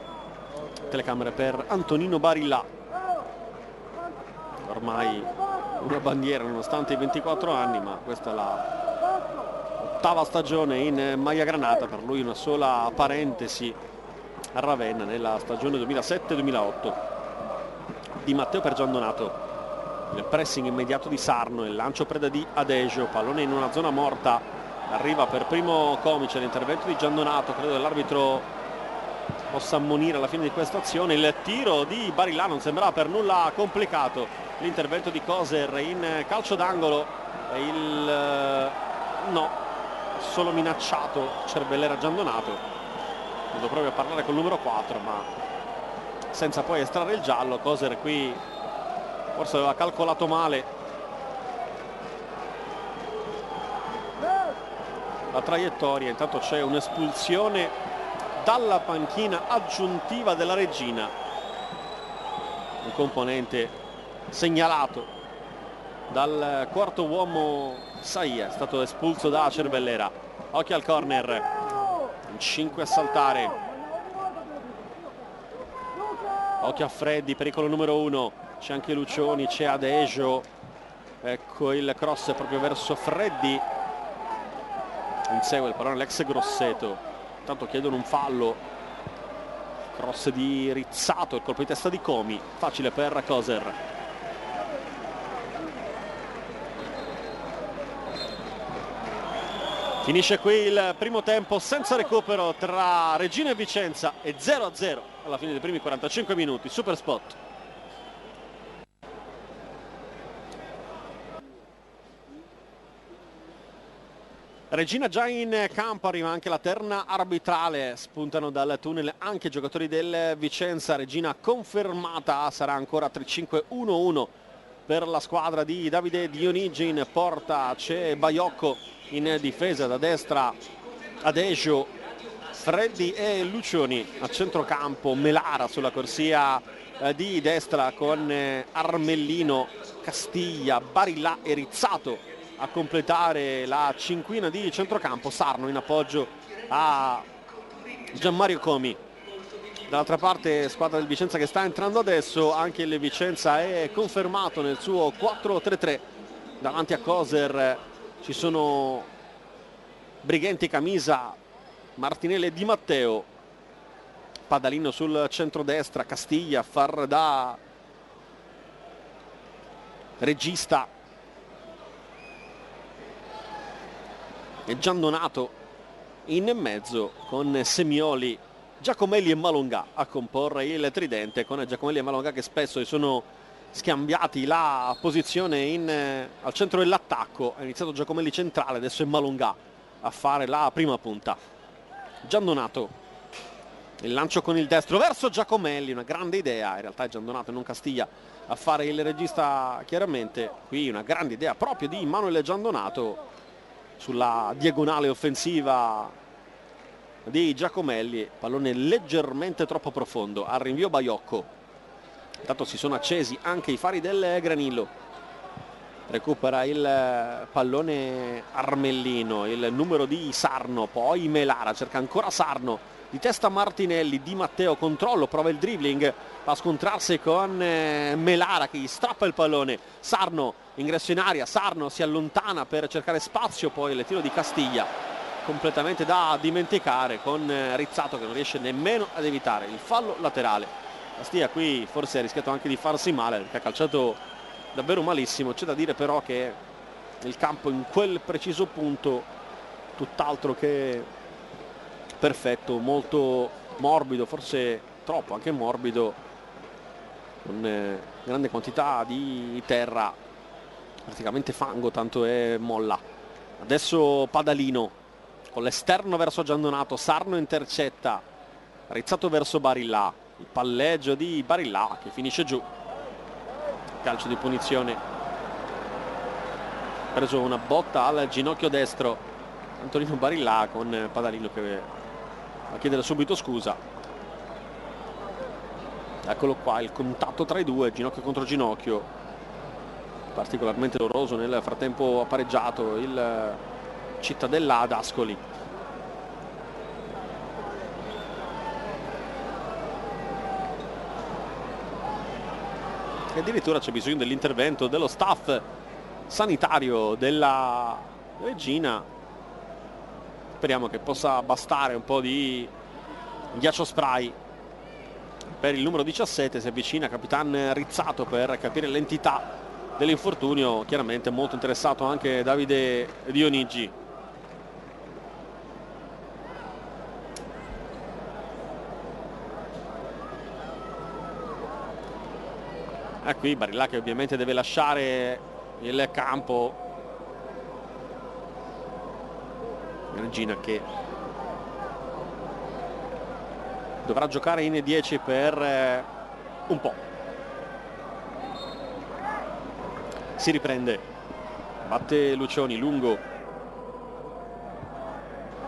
Telecamere per Antonino Barilla, ormai una bandiera nonostante i 24 anni, ma questa è la ottava stagione in maglia granata, per lui una sola parentesi a Ravenna nella stagione 2007-2008. Di Matteo per Giandonato, il pressing immediato di Sarno, il lancio preda di Adejo, pallone in una zona morta, arriva per primo Comice, l'intervento di Giandonato, credo che l'arbitro possa ammonire alla fine di questa azione. Il tiro di Barilla non sembrava per nulla complicato, l'intervento di Coser in calcio d'angolo, no, solo minacciato Cervellera Giandonato, vedo proprio a parlare col numero 4 ma senza poi estrarre il giallo. Coser qui forse aveva calcolato male la traiettoria. Intanto c'è un'espulsione dalla panchina aggiuntiva della Reggina, un componente segnalato dal quarto uomo. Saia è stato espulso da Cervellera. Occhio al corner, in 5 a saltare, occhio a Freddi, pericolo numero 1, c'è anche Lucioni, c'è Adejo, ecco il cross proprio verso Freddi, insegue il pallone l'ex Grosseto, intanto chiedono un fallo, cross di Rizzato, il colpo di testa di Comi, facile per Coser. Finisce qui il primo tempo senza recupero tra Reggina e Vicenza e 0-0 alla fine dei primi 45 minuti. Super spot. Regina già in campo, arriva anche la terna arbitrale, spuntano dal tunnel anche i giocatori del Vicenza. Regina confermata, sarà ancora 3-5-1-1 per la squadra di Davide Dionigi. In porta c'è Baiocco, in difesa da destra Adegio, Freddi e Lucioni, a centrocampo Melara sulla corsia di destra con Armellino, Castiglia, Barillà e Rizzato a completare la cinquina di centrocampo. Sarno in appoggio a Gianmario Comi. Dall'altra parte squadra del Vicenza che sta entrando adesso, anche il Vicenza è confermato nel suo 4-3-3. Davanti a Coser ci sono Brighenti, Camisa, Martinelli e Di Matteo. Padalino sul centrodestra, Castiglia, Farda, Regista e Giandonato in mezzo con Semioli, Giacomelli e Malonga a comporre il tridente, con Giacomelli e Malonga che spesso sono scambiati la posizione al centro dell'attacco. È iniziato Giacomelli centrale, adesso è Malonga a fare la prima punta. Giandonato, il lancio con il destro verso Giacomelli, una grande idea, in realtà è Giandonato e non Castiglia a fare il regista. Chiaramente qui una grande idea proprio di Manuel Giandonato sulla diagonale offensiva di Giacomelli, pallone leggermente troppo profondo, al rinvio Baiocco. Intanto si sono accesi anche i fari del Granillo, recupera il pallone Armellino, il numero di Sarno, poi Melara, cerca ancora Sarno, di testa Martinelli, Di Matteo, controllo, prova il dribbling, va a scontrarsi con Melara che gli strappa il pallone. Sarno ingresso in aria, Sarno si allontana per cercare spazio, poi il tiro di Castiglia completamente da dimenticare, con Rizzato che non riesce nemmeno ad evitare il fallo laterale. Castiglia qui forse ha rischiato anche di farsi male perché ha calciato davvero malissimo. C'è da dire però che il campo in quel preciso punto tutt'altro che perfetto, molto morbido, forse troppo anche morbido, con grande quantità di terra, praticamente fango, tanto è molla. Adesso Padalino con l'esterno verso Giandonato, Sarno intercetta, Rizzato verso Barillà, il palleggio di Barillà che finisce giù. Calcio di punizione, preso una botta al ginocchio destro Antonino Barillà, con Padalino che va a chiedere subito scusa. Eccolo qua il contatto tra i due, ginocchio contro ginocchio, particolarmente doloroso. Nel frattempo ha pareggiato il Cittadella ad Ascoli. E addirittura c'è bisogno dell'intervento dello staff sanitario della Regina. Speriamo che possa bastare un po' di ghiaccio spray per il numero 17. Si avvicina Capitan Rizzato per capire l'entità dell'infortunio. Chiaramente molto interessato anche Davide Dionigi. E qui Barillà che ovviamente deve lasciare il campo. Regina che dovrà giocare in 10 per un po'. Si riprende, batte Lucioni, lungo,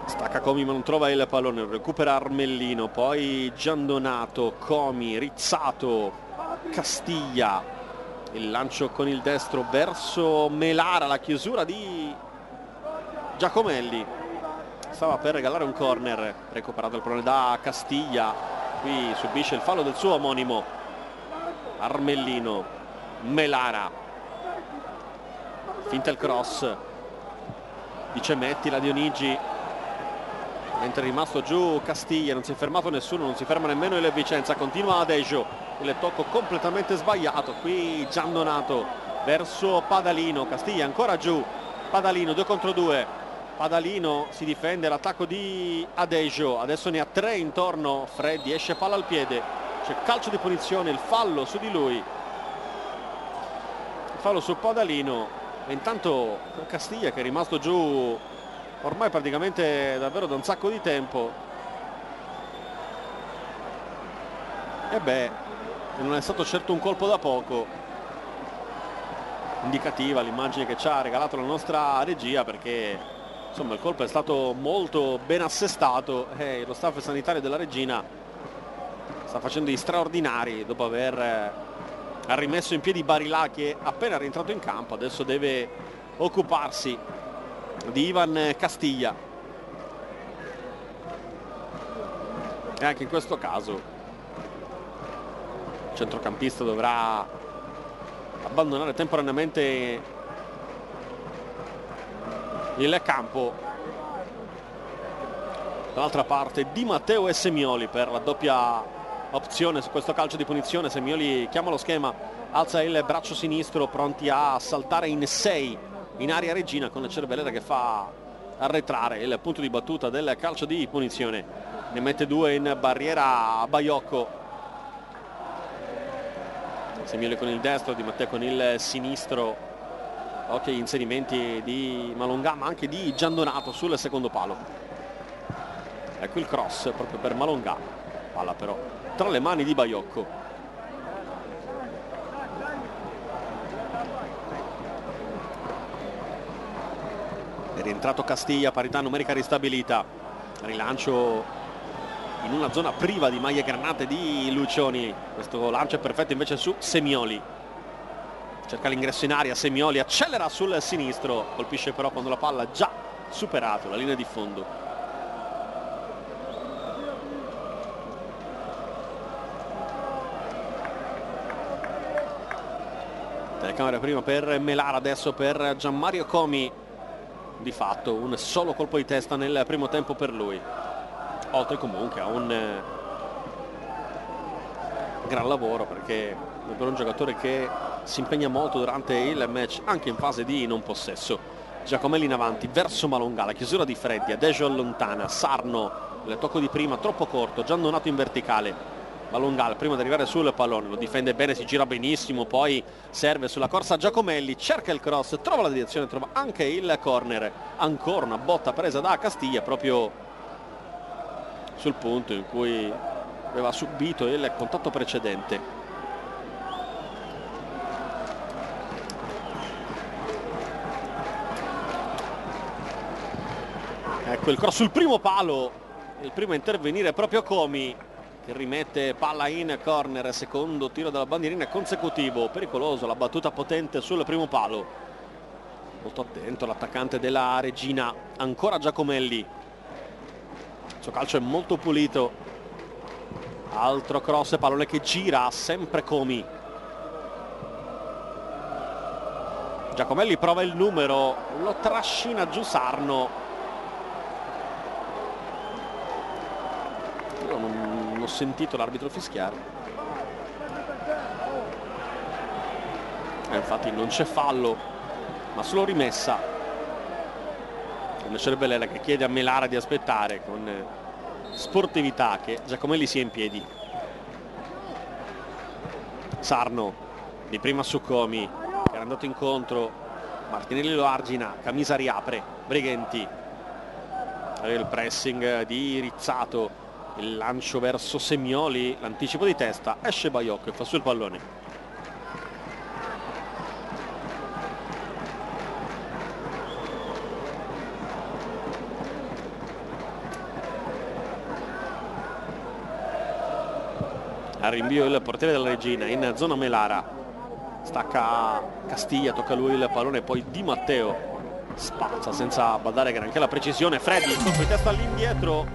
stacca Comi ma non trova il pallone, recupera Armellino, poi Giandonato, Comi, Rizzato, Castiglia, il lancio con il destro verso Melara, la chiusura di Giacomelli. Stava per regalare un corner, recuperato il pallone da Castiglia, qui subisce il fallo del suo omonimo Armellino. Melara, finta il cross, dice mettila Dionigi, mentre è rimasto giù Castiglia. Non si è fermato nessuno, non si ferma nemmeno il Vicenza, continua Adegio, il tocco completamente sbagliato. Qui Giandonato verso Padalino, Castiglia ancora giù, Padalino 2 contro 2. Padalino si difende l'attacco di Adegio, adesso ne ha 3 intorno. Freddi, esce palla al piede, c'è calcio di punizione, il fallo su di lui, il fallo su Padalino. E intanto Castiglia che è rimasto giù ormai praticamente davvero da un sacco di tempo. E beh, non è stato certo un colpo da poco. Indicativa l'immagine che ci ha regalato la nostra regia, perché insomma il colpo è stato molto ben assestato e lo staff sanitario della Regina sta facendo gli straordinari dopo aver rimesso in piedi Barilà, che appena rientrato in campo adesso deve occuparsi di Ivan Castiglia. E anche in questo caso il centrocampista dovrà abbandonare temporaneamente il campo. Dall'altra parte Di Matteo e Semioli per la doppia opzione su questo calcio di punizione. Semioli chiama lo schema, alza il braccio sinistro, pronti a saltare in 6 in area Regina, con la Cervellera che fa arretrare il punto di battuta del calcio di punizione. Ne mette 2 in barriera Baiocco. Semioli con il destro, Di Matteo con il sinistro. Ok, inserimenti di Malongà ma anche di Giandonato sul secondo palo. Ecco il cross proprio per Malongà, palla però tra le mani di Baiocco. È rientrato Castiglia, parità numerica ristabilita. Rilancio in una zona priva di maglie granate di Lucioni. Questo lancio è perfetto invece su Semioli. Cerca l'ingresso in aria, Semioli accelera sul sinistro, colpisce però quando la palla ha già superato la linea di fondo. Telecamera prima per Melara, adesso per Gianmario Comi. Di fatto un solo colpo di testa nel primo tempo per lui, oltre comunque a un gran lavoro, perché è per un giocatore che si impegna molto durante il match anche in fase di non possesso. Giacomelli in avanti verso Malongà, la chiusura di Freddi, Adejo allontana, Sarno, il tocco di prima troppo corto, Giandonato in verticale. Malongà prima di arrivare sul pallone lo difende bene, si gira benissimo, poi serve sulla corsa Giacomelli, cerca il cross, trova la direzione, trova anche il corner. Ancora una botta presa da Castiglia proprio sul punto in cui aveva subito il contatto precedente. Ecco il cross sul primo palo, il primo a intervenire è proprio Comi, che rimette palla in corner, secondo tiro della bandierina consecutivo. Pericoloso, la battuta potente sul primo palo, molto attento l'attaccante della Regina. Ancora Giacomelli, il suo calcio è molto pulito, altro cross, pallone che gira, sempre Comi. Giacomelli prova il numero, lo trascina giù Sarno. Io non ho sentito l'arbitro fischiare, infatti non c'è fallo ma solo rimessa. Una Cervellera che chiede a Melara di aspettare con sportività che Giacomelli sia in piedi. Sarno di prima su Comi, che era andato incontro, Martinelli lo argina, Camisa riapre, Brighenti, il pressing di Rizzato, il lancio verso Semioli, l'anticipo di testa, esce Baiocco e fa sul pallone. Al rinvio il portiere della Regina in zona Melara, stacca Castiglia, tocca lui il pallone, poi Di Matteo spazza senza badare granché la precisione. Freddi, colpo di testa all'indietro,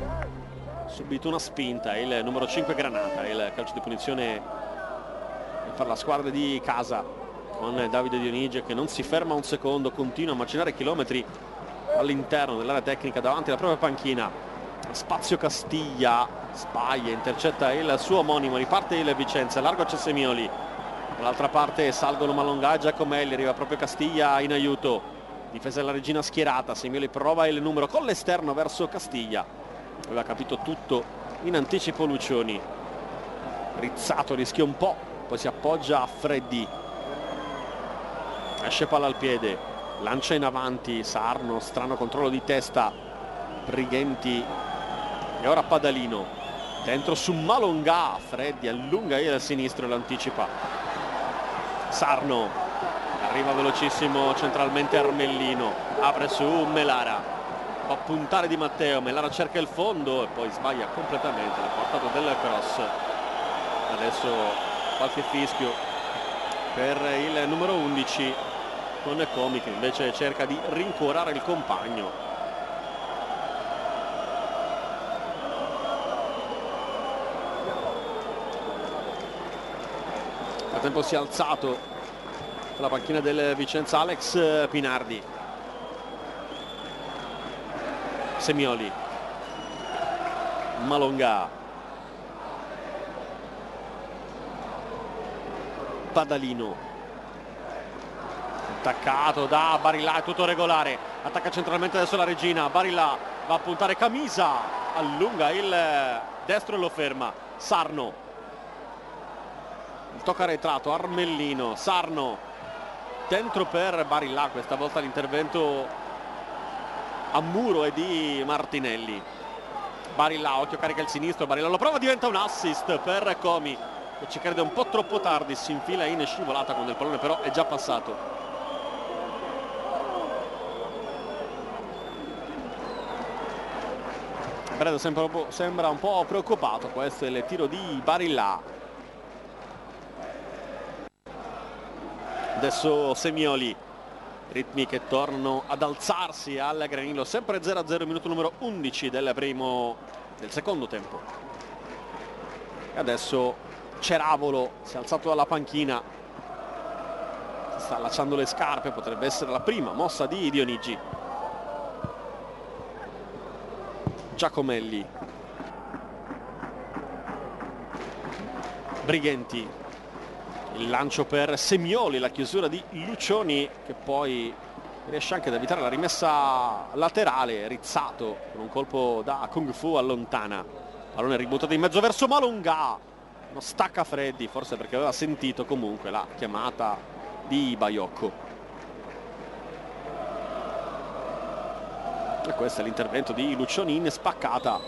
subito una spinta, il numero 5 Granata. Il calcio di punizione per la squadra di casa, con Davide Dionigi che non si ferma un secondo, continua a macinare chilometri all'interno dell'area tecnica davanti alla propria panchina. Spazio Castiglia, sbaglia, intercetta il suo omonimo, riparte il Vicenza, largo c'è Semioli, dall'altra parte salgono Malongà e Giacomelli, arriva proprio Castiglia in aiuto, difesa della Regina schierata, Semioli prova il numero con l'esterno verso Castiglia, aveva capito tutto in anticipo Lucioni. Rizzato rischia un po', poi si appoggia a Freddi, esce palla al piede, lancia in avanti Sarno, strano controllo di testa, Brighenti e ora Padalino dentro su Malonga, Freddi allunga il sinistro e lo anticipa. Sarno arriva velocissimo centralmente Armellino, apre su Melara, fa puntare Di Matteo, Melara cerca il fondo e poi sbaglia completamente la portata del cross. Adesso qualche fischio per il numero 11 con Comi, che invece cerca di rincuorare il compagno. Nel frattempo si è alzato la panchina del Vicenza Alex Pinardi. Semioli, Malonga, Padalino, attaccato da Barilla, è tutto regolare, attacca centralmente adesso la Regina, Barilla va a puntare Camisa, allunga il destro e lo ferma. Sarno, il tocca retrato, Armellino, Sarno dentro per Barilla, questa volta l'intervento a muro è di Martinelli. Barilla, occhio, carica il sinistro, Barilla lo prova, diventa un assist per Comi, che ci crede un po' troppo tardi, si infila in scivolata quando il pallone però è già passato. Bredo sembra un po' preoccupato, questo è il tiro di Barilla. Adesso Semioli, ritmi che tornano ad alzarsi al Granillo, sempre 0-0, minuto numero 11 del secondo tempo. E adesso Ceravolo si è alzato dalla panchina, si sta allacciando le scarpe, potrebbe essere la prima mossa di Dionigi. Giacomelli, Brighenti, il lancio per Semioli, la chiusura di Lucioni, che poi riesce anche ad evitare la rimessa laterale. Rizzato con un colpo da Kung Fu allontana, pallone ributtato in mezzo verso Malonga, non stacca Freddi, forse perché aveva sentito comunque la chiamata di Baiocco. E questo è l'intervento di Lucioni in spaccata,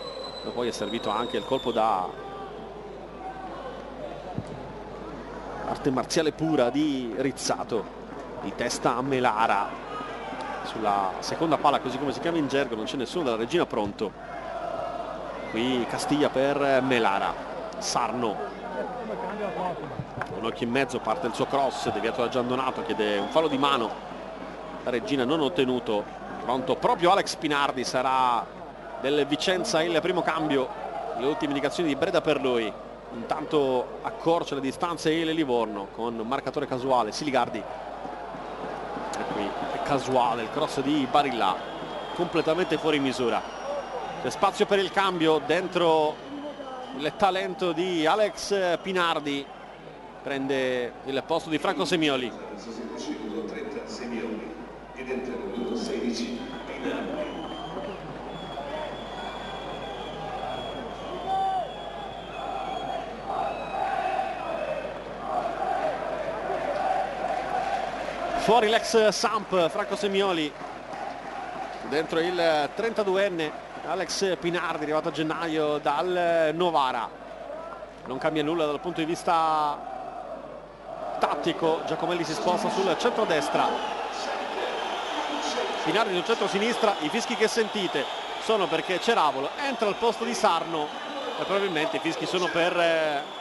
e poi è servito anche il colpo da arte marziale pura di Rizzato, di testa a Melara sulla seconda pala, così come si chiama in gergo. Non c'è nessuno della Regina pronto. Qui Castiglia per Melara. Sarno, un occhio in mezzo, parte il suo cross deviato da Giandonato, chiede un fallo di mano, la Regina non ottenuto. Pronto proprio Alex Pinardi, sarà del Vicenza il primo cambio, le ultime indicazioni di Breda per lui. Intanto accorcia le distanze il Livorno con marcatore casuale Siligardi, e qui è casuale il cross di Barilla, completamente fuori misura. C'è spazio per il cambio dentro il talento di Alex Pinardi, prende il posto di Franco Semioli. Fuori l'ex Samp Franco Semioli, dentro il 32enne Alex Pinardi, arrivato a gennaio dal Novara. Non cambia nulla dal punto di vista tattico. Giacomelli si sposta sul centro-destra, Pinardi sul centro-sinistra. I fischi che sentite sono perché Ceravolo entra al posto di Sarno e probabilmente i fischi sono per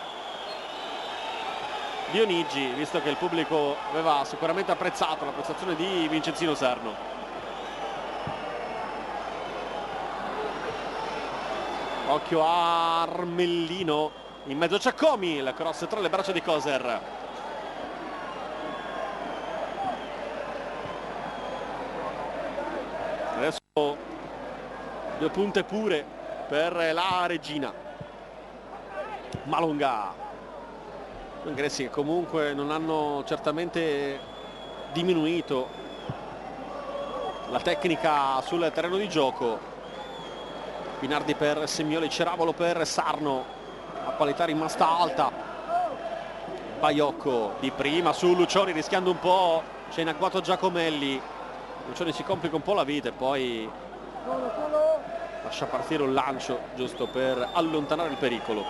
Dionigi, visto che il pubblico aveva sicuramente apprezzato la prestazione di Vincenzino Sarno. Occhio a Armellino, in mezzo c'è Comi, il cross tra le braccia di Coser. Adesso 2 punte pure per la Regina. Malonga, ingressi che comunque non hanno certamente diminuito la tecnica sul terreno di gioco. Pinardi per Semioli, Ceravolo per Sarno, la qualità rimasta alta. Baiocco di prima su Lucioni, rischiando un po', c'è in agguato Giacomelli, Luciani si complica un po' la vita e poi lascia partire un lancio giusto per allontanare il pericolo.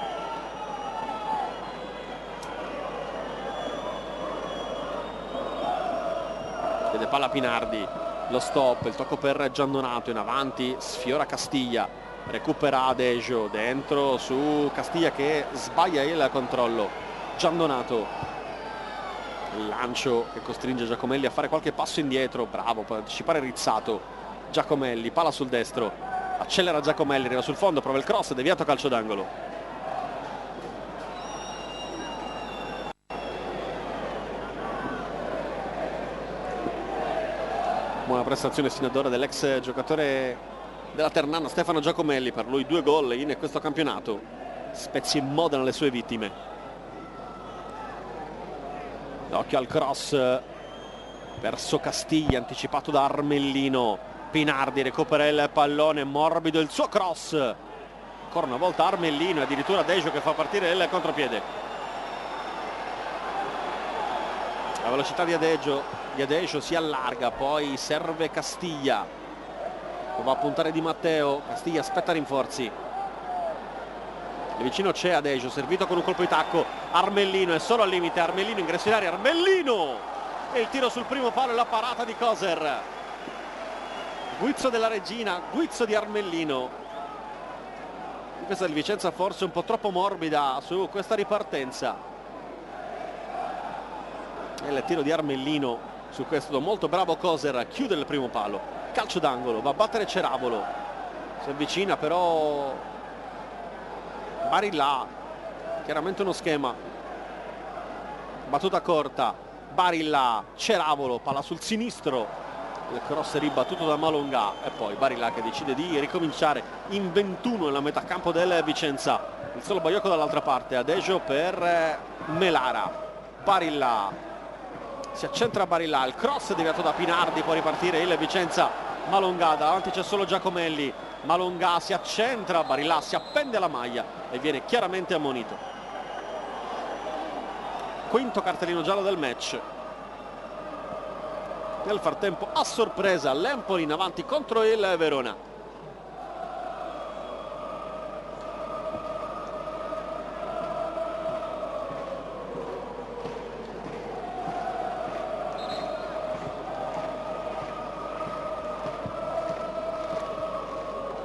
Vede palla Pinardi, lo stop, il tocco per Giandonato, in avanti sfiora Castiglia, recupera Adejo, dentro su Castiglia che sbaglia il controllo. Giandonato, il lancio che costringe Giacomelli a fare qualche passo indietro, bravo per anticipare Rizzato. Giacomelli, palla sul destro, accelera Giacomelli, arriva sul fondo, prova il cross, deviato, calcio d'angolo. Buona prestazione sino ad ora dell'ex giocatore della Ternana Stefano Giacomelli, per lui 2 gol in questo campionato. Spezia in Modena le sue vittime. Occhio al cross verso Castiglia, anticipato da Armellino. Pinardi recupera il pallone, morbido il suo cross. Ancora una volta Armellino, addirittura Dejo che fa partire il contropiede. La velocità di Adejo si allarga, poi serve Castiglia. Va a puntare Di Matteo, Castiglia aspetta rinforzi. E vicino c'è Adejo, servito con un colpo di tacco. Armellino è solo al limite, Armellino ingresso in area, Armellino! E il tiro sul primo palo e la parata di Coser. Guizzo della Regina, guizzo di Armellino. Questa del Vicenza forse un po' troppo morbida su questa ripartenza. E il tiro di Armellino su questo molto bravo Coser, chiude il primo palo. Calcio d'angolo, va a battere Ceravolo. Si avvicina però Barilla, chiaramente uno schema. Battuta corta, Barilla, Ceravolo, palla sul sinistro. Il cross ribattuto da Malonga e poi Barilla che decide di ricominciare in 21 nella metà campo del Vicenza. Il solo Baiocco dall'altra parte, Adejo per Melara. Barilla, si accentra Barilla, il cross è deviato da Pinardi, può ripartire il Vicenza. Malonga, davanti c'è solo Giacomelli. Malonga si accentra, Barilla si appende alla maglia e viene chiaramente ammonito. Quinto cartellino giallo del match. Nel frattempo a sorpresa l'Empoli in avanti contro il Verona.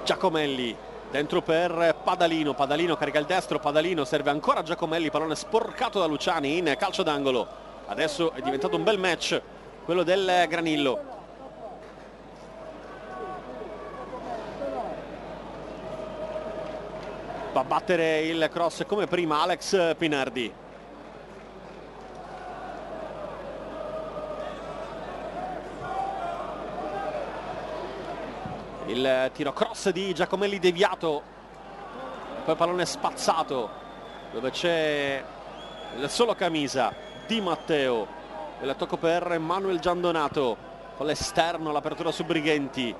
Giacomelli dentro per Padalino, Padalino carica il destro, Padalino serve ancora Giacomelli, pallone sporcato da Luciani in calcio d'angolo. Adesso è diventato un bel match quello del Granillo. Va a battere il cross come prima Alex Pinardi. Il tiro cross di Giacomelli deviato, poi pallone spazzato dove c'è il solo Camisa, Di Matteo. Il tocco per Manuel Giandonato con l'esterno, l'apertura su Brighenti.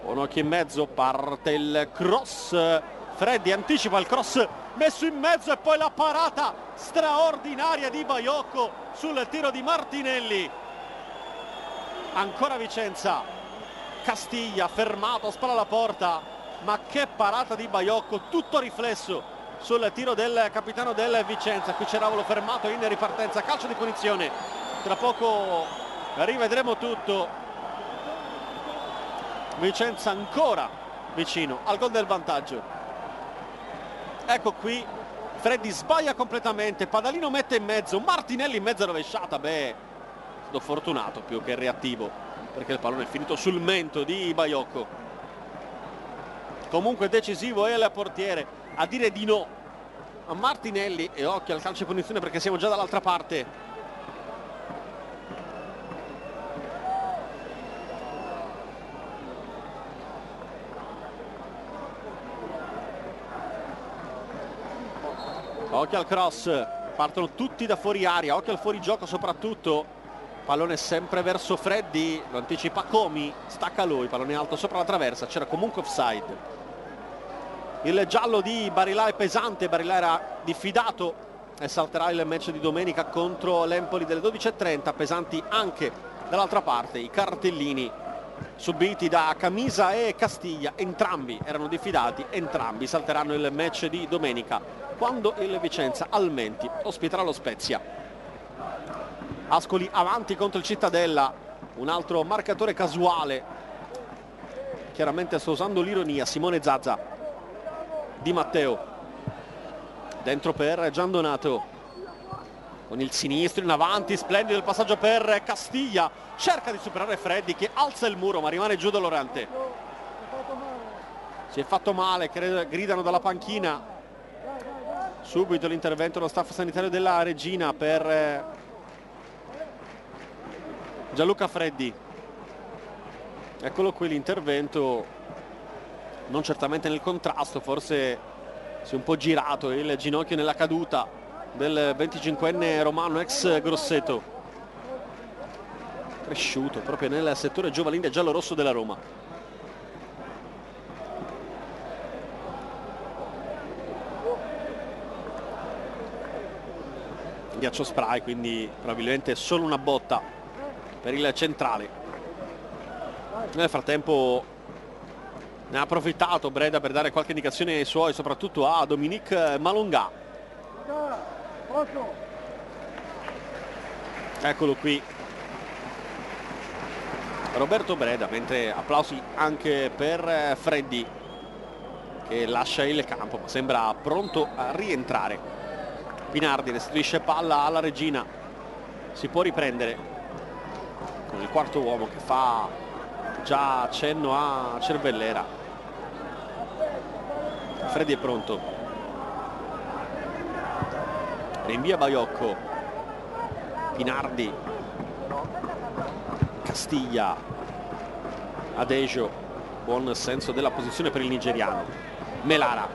Un occhio in mezzo, parte il cross. Freddi anticipa il cross messo in mezzo e poi la parata straordinaria di Baiocco sul tiro di Martinelli. Ancora Vicenza. Castiglia fermato, spalla alla porta, ma che parata di Baiocco, tutto riflesso sul tiro del capitano del Vicenza. Qui Ceravolo fermato in ripartenza, calcio di punizione, tra poco rivedremo tutto. Vicenza ancora vicino al gol del vantaggio. Ecco qui Freddi sbaglia completamente, Padalino mette in mezzo, Martinelli in mezzo rovesciata. Beh, sto fortunato più che reattivo, perché il pallone è finito sul mento di Baiocco. Comunque decisivo è il portiere a dire di no a Martinelli, e occhio al calcio di punizione perché siamo già dall'altra parte. Occhio al cross, partono tutti da fuori aria, occhio al fuorigioco soprattutto. Pallone sempre verso Freddi, lo anticipa Comi, stacca lui, pallone alto sopra la traversa, c'era comunque offside. Il giallo di Barilla è pesante, Barilla era diffidato e salterà il match di domenica contro l'Empoli delle 12:30, pesanti anche Dall'altra parte i cartellini subiti da Camisa e Castiglia, entrambi erano diffidati, entrambi salteranno il match di domenica quando il Vicenza Almenti ospiterà lo Spezia. Ascoli avanti contro il Cittadella, un altro marcatore casuale, chiaramente sta usando l'ironia, Simone Zazza. Di Matteo dentro per Giandonato con il sinistro in avanti, splendido il passaggio per Castiglia, cerca di superare Freddi che alza il muro ma rimane giù da Lorente. Si è fatto male, gridano dalla panchina. Subito l'intervento dello staff sanitario della Regina per Gianluca Freddi. Eccolo qui l'intervento, non certamente nel contrasto, forse si è un po' girato il ginocchio nella caduta del 25enne romano ex Grosseto, cresciuto proprio nel settore giovanile giallo-rosso della Roma. Ghiaccio spray, quindi probabilmente solo una botta per il centrale. Nel frattempo ne ha approfittato Breda per dare qualche indicazione ai suoi, soprattutto a Dominique Malongà. Eccolo qui Roberto Breda, mentre applausi anche per Freddi che lascia il campo ma sembra pronto a rientrare. Pinardi restituisce palla alla Regina, si può riprendere con il quarto uomo che fa già cenno a Cervellera. Freddi è pronto, rinvia Baiocco, Pinardi, Castiglia, Adejo, buon senso della posizione per il nigeriano. Melara,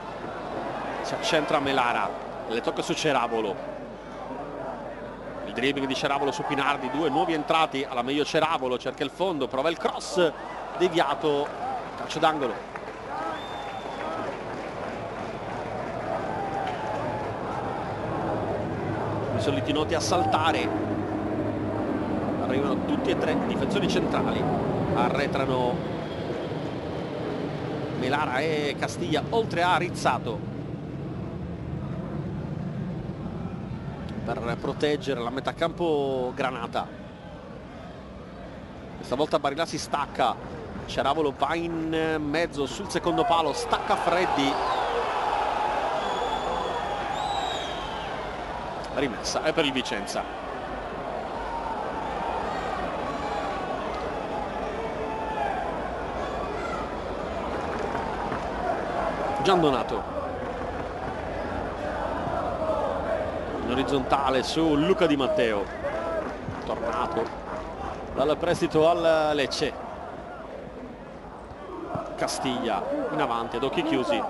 si accentra Melara, le tocca su Ceravolo, il dribbling di Ceravolo su Pinardi, due nuovi entrati, alla meglio Ceravolo, cerca il fondo, prova il cross, deviato, calcio d'angolo. I soliti noti a saltare, arrivano tutti e tre i difensori centrali, arretrano Melara e Castiglia oltre a Rizzato per proteggere la metà campo granata. Questa volta Barilà si stacca, Ceravolo va in mezzo sul secondo palo, stacca Freddi, rimessa è per il Vicenza. Giandonato in orizzontale su Luca Di Matteo, tornato dal prestito al Lecce. Castiglia in avanti ad occhi chiusi,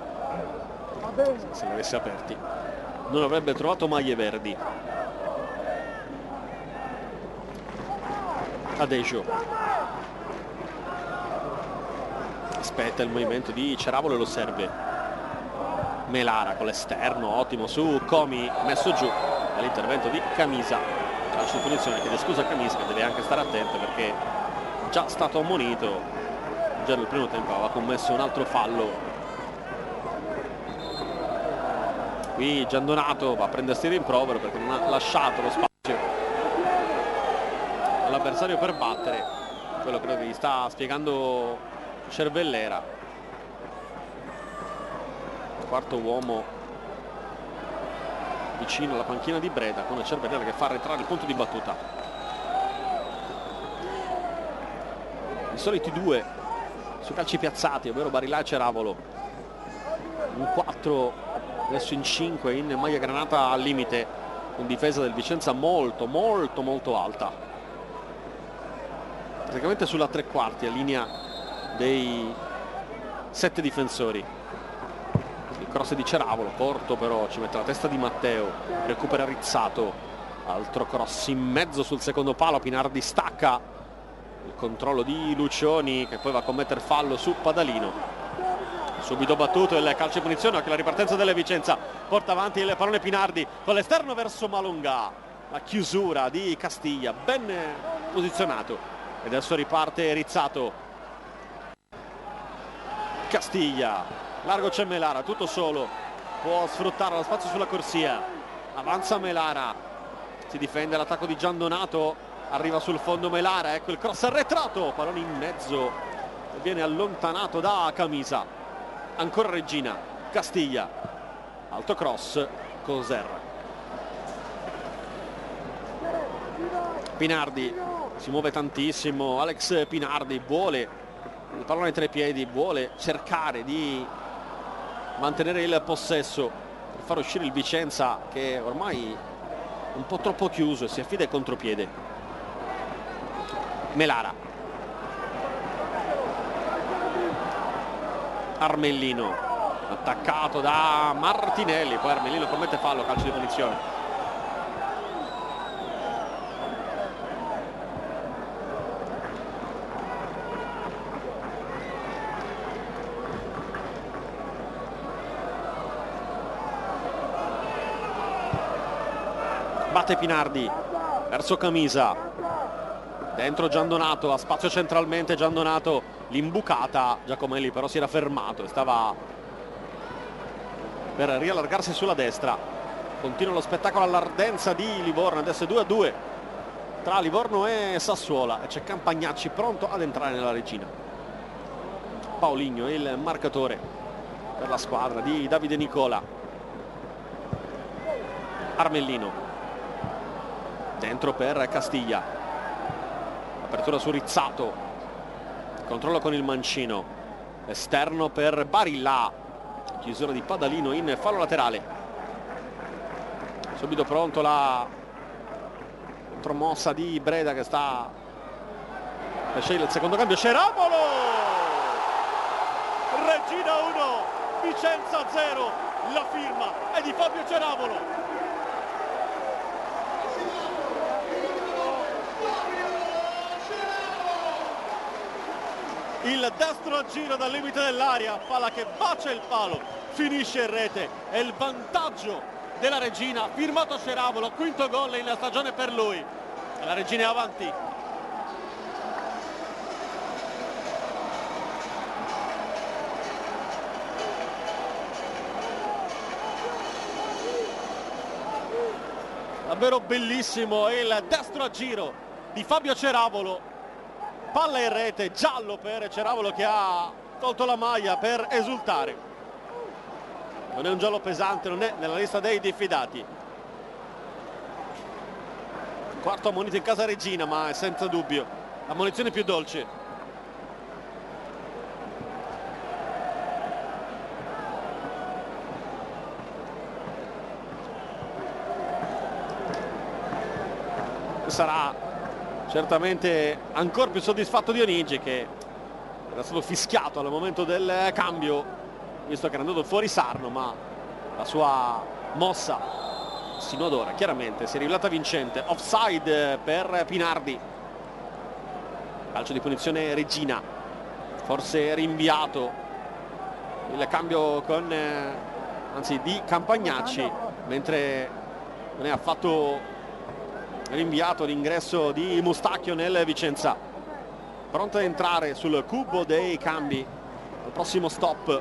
se li avesse aperti non avrebbe trovato maglie verdi. Adejo aspetta il movimento di Ceravolo e lo serve. Melara con l'esterno, ottimo su Comi, messo giù, e l'intervento di Camisa, calcio di punizione, chiede scusa a Camisa che deve anche stare attento perché già stato ammonito, già nel primo tempo aveva commesso un altro fallo. Qui Giandonato va a prendersi il rimprovero perché non ha lasciato lo spazio all'avversario per battere, quello credo che gli sta spiegando Cervellera. Quarto uomo vicino alla panchina di Breda con Cervellera che fa arretrare il punto di battuta. I soliti due sui calci piazzati, ovvero Barilà e Ceravolo, un 4 adesso in 5 in maglia granata al limite, con difesa del Vicenza molto alta, praticamente sulla tre quarti a linea dei 7 difensori. Il cross di Ceravolo, corto però, ci mette la testa di Matteo, recupera Rizzato, altro cross in mezzo sul secondo palo, Pinardi stacca, il controllo di Lucioni che poi va a commettere fallo su Padalino. Subito battuto il calcio di punizione, anche la ripartenza della Vicenza, porta avanti il pallone Pinardi con l'esterno verso Malongà, la chiusura di Castiglia, ben posizionato E adesso riparte Rizzato. Castiglia, largo c'è Melara, tutto solo, può sfruttare lo spazio sulla corsia, avanza Melara, si difende l'attacco di Giandonato, arriva sul fondo Melara, ecco il cross arretrato, pallone in mezzo e viene allontanato da Camisa. Ancora Regina, Castiglia, alto cross, Coser. Pinardi si muove tantissimo, Alex Pinardi vuole il pallone tra i piedi, vuole cercare di mantenere il possesso per far uscire il Vicenza, che ormai è un po' troppo chiuso e si affida ai contropiede. Melara, Armellino, attaccato da Martinelli, poi Armellino commette fallo, calcio di punizione. Batte Pinardi verso Camisa, dentro Giandonato, a spazio centralmente Giandonato, l'imbucata, Giacomelli però si era fermato e stava per riallargarsi sulla destra. Continua lo spettacolo all'Ardenza di Livorno, adesso è 2-2 tra Livorno e Sassuola e c'è Campagnacci pronto ad entrare nella Regina. Paoligno è il marcatore per la squadra di Davide Nicola. Armellino dentro per Castiglia, apertura su Rizzato, controllo con il mancino, esterno per Barilla, chiusura di Padalino in fallo laterale. Subito pronto la contromossa di Breda che sta per scegliere il secondo cambio. Ceravolo, Regina 1 Vicenza 0, la firma è di Fabio Ceravolo. Il destro a giro dal limite dell'area, palla che bacia il palo, finisce in rete, è il vantaggio della Regina, firmato Ceravolo, quinto gol in stagione per lui. La Regina è avanti. Davvero bellissimo il destro a giro di Fabio Ceravolo. Palla in rete, giallo per Ceravolo che ha tolto la maglia per esultare. Non è un giallo pesante, non è nella lista dei diffidati. Quarto ammonito in casa Regina, ma è senza dubbio la munizione più dolce. Sarà certamente ancora più soddisfatto Dionigi, che era stato fischiato al momento del cambio, visto che era andato fuori Sarno, ma la sua mossa sino ad ora chiaramente si è rivelata vincente. Offside per Pinardi, calcio di punizione Regina, forse rinviato il cambio con anzi di Campagnacci, mentre non è affatto rinviato l'ingresso di Mustacchio nel Vicenza. Pronto ad entrare sul cubo dei cambi al prossimo stop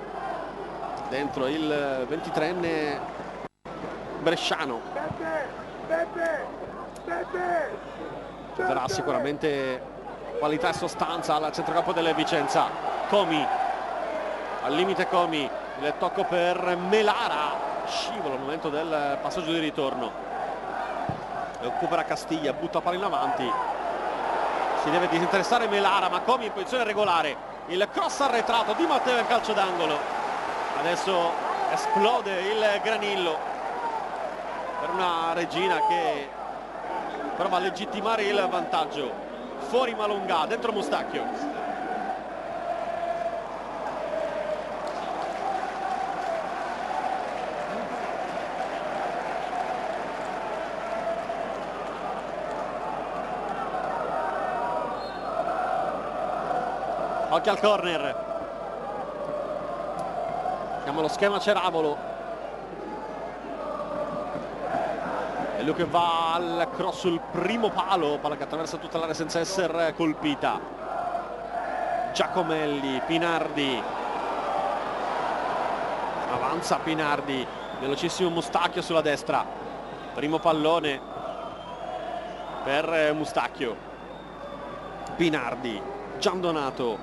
dentro il 23enne bresciano. Ci darà sicuramente qualità e sostanza al centrocampo del Vicenza. Comi al limite, Comi, il tocco per Melara, scivola al momento del passaggio di ritorno, recupera Castiglia, butta palla in avanti, si deve disinteressare Melara, ma Comi in posizione regolare, il cross arretrato di Matteo in calcio d'angolo. Adesso esplode il Granillo per una Regina che prova a legittimare il vantaggio. Fuori Malungà, dentro Mustacchio. Occhio al corner. Siamo allo schema Ceravolo. È Meglio che va al cross sul primo palo, palla che attraversa tutta l'area senza essere colpita. Giacomelli, Pinardi, avanza Pinardi, velocissimo Mustacchio sulla destra, primo pallone per Mustacchio. Pinardi, Giandonato,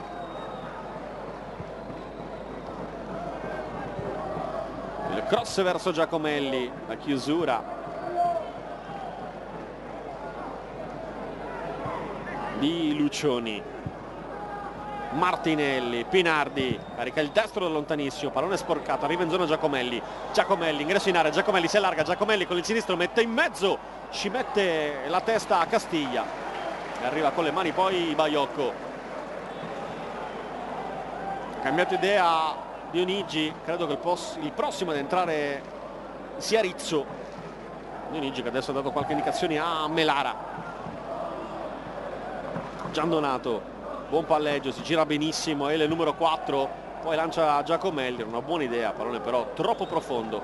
il cross verso Giacomelli, la chiusura di Lucioni. Martinelli, Pinardi carica il destro da lontanissimo, pallone sporcato, arriva in zona Giacomelli, Giacomelli ingresso in area, Giacomelli si allarga, Giacomelli con il sinistro mette in mezzo, ci mette la testa a Castiglia e arriva con le mani poi Baiocco. Ha cambiato idea Dionigi, credo che il prossimo ad entrare sia Rizzo. Dionigi che adesso ha dato qualche indicazione a Melara. Giandonato, buon palleggio, si gira benissimo, è il numero 4, poi lancia Giacomelli, una buona idea, pallone però troppo profondo.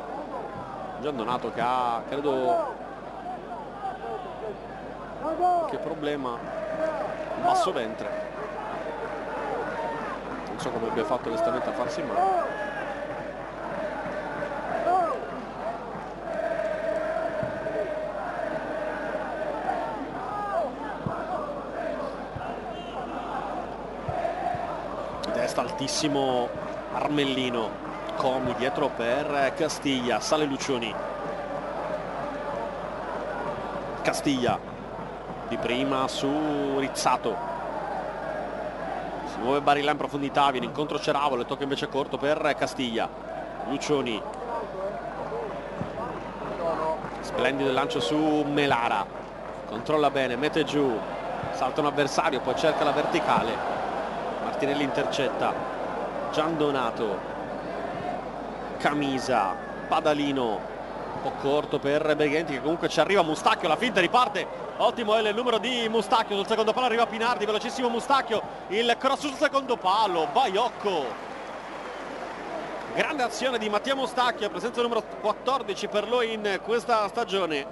Giandonato che ha, credo, che problema, un basso ventre, non so come abbia fatto onestamente a farsi male. Altissimo Armellino, Comi dietro per Castiglia, sale Lucioni, Castiglia di prima su Rizzato, si muove Barilla in profondità, viene incontro Ceravolo, tocca invece corto per Castiglia. Lucioni, splendido il lancio su Melara, controlla bene, mette giù, salta un avversario, poi cerca la verticale, Martinelli intercetta, Giandonato, Camisa, Padalino, un po' corto per Brighenti che comunque ci arriva. Mustacchio, la finta riparte, ottimo è il numero di Mustacchio, sul secondo palo arriva Pinardi, velocissimo Mustacchio, il cross sul secondo palo, Baiocco, grande azione di Mattia Mustacchio, presenza numero 14 per lui in questa stagione,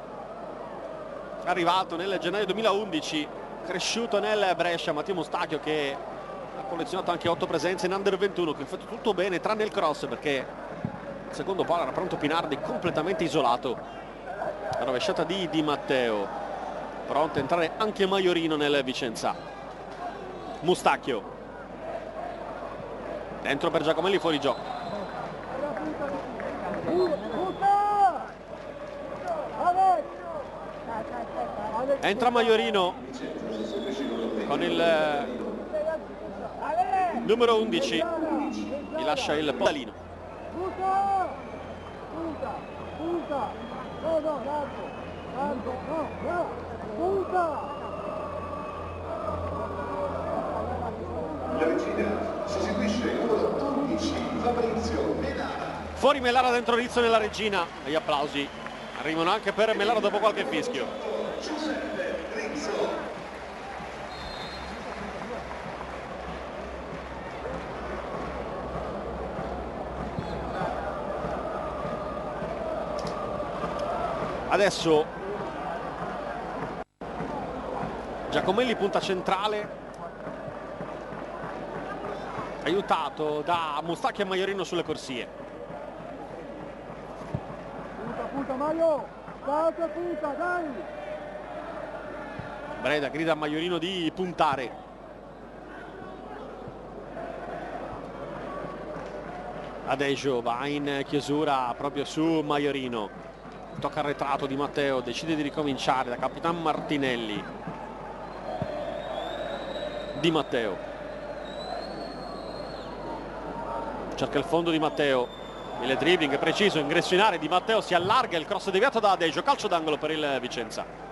arrivato nel gennaio 2011, cresciuto nel Brescia. Mattia Mustacchio che ha collezionato anche 8 presenze in Under 21, che ha fatto tutto bene tranne il cross, perché il secondo palo era pronto Pinardi completamente isolato. La rovesciata di Di Matteo, pronto a entrare anche Maiorino nel Vicenza. Mustacchio dentro per Giacomelli, fuori gioco. Entra Maiorino con il numero 11, gli lascia il pallino. La regina sostituisce il numero 12 Fabrizio Melara. Fuori Melara, dentro Rizzo nella Regina, e gli applausi arrivano anche per Melara dopo qualche fischio. Giuseppe Rizzo. Adesso Giacomelli punta centrale, aiutato da Mustacchio e Maiorino sulle corsie. Punta Mario, punta, dai! Breda grida a Maiorino di puntare. Adejo va in chiusura proprio su Maiorino. Tocca arretrato Di Matteo, decide di ricominciare da Capitan Martinelli. Di Matteo cerca il fondo, Di Matteo, il dribbling è preciso, ingresso in area, Di Matteo si allarga, il cross deviato da Adejo, calcio d'angolo per il Vicenza.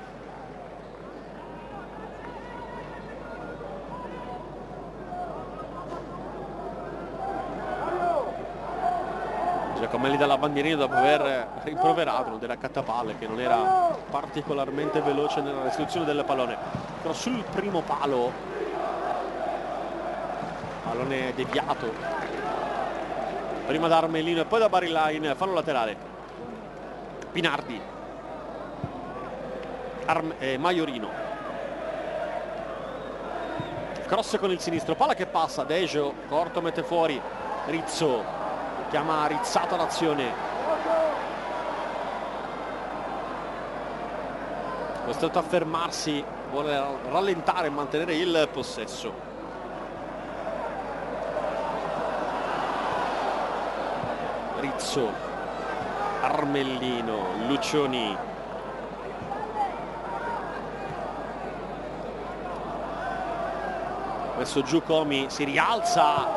Giacomelli dalla bandierina dopo aver rimproverato uno delle accattapalle che non era particolarmente veloce nella restituzione del pallone. Però sul primo palo, pallone deviato prima da Armellino e poi da Barilla in fallo laterale. Pinardi, Maiorino. Cross con il sinistro, palla che passa, Dejo, corto, mette fuori, Rizzo, chiama Rizzato l'azione. Costretto a fermarsi, vuole rallentare e mantenere il possesso. Rizzo, Armellino, Lucioni. Messo giù Comi, si rialza,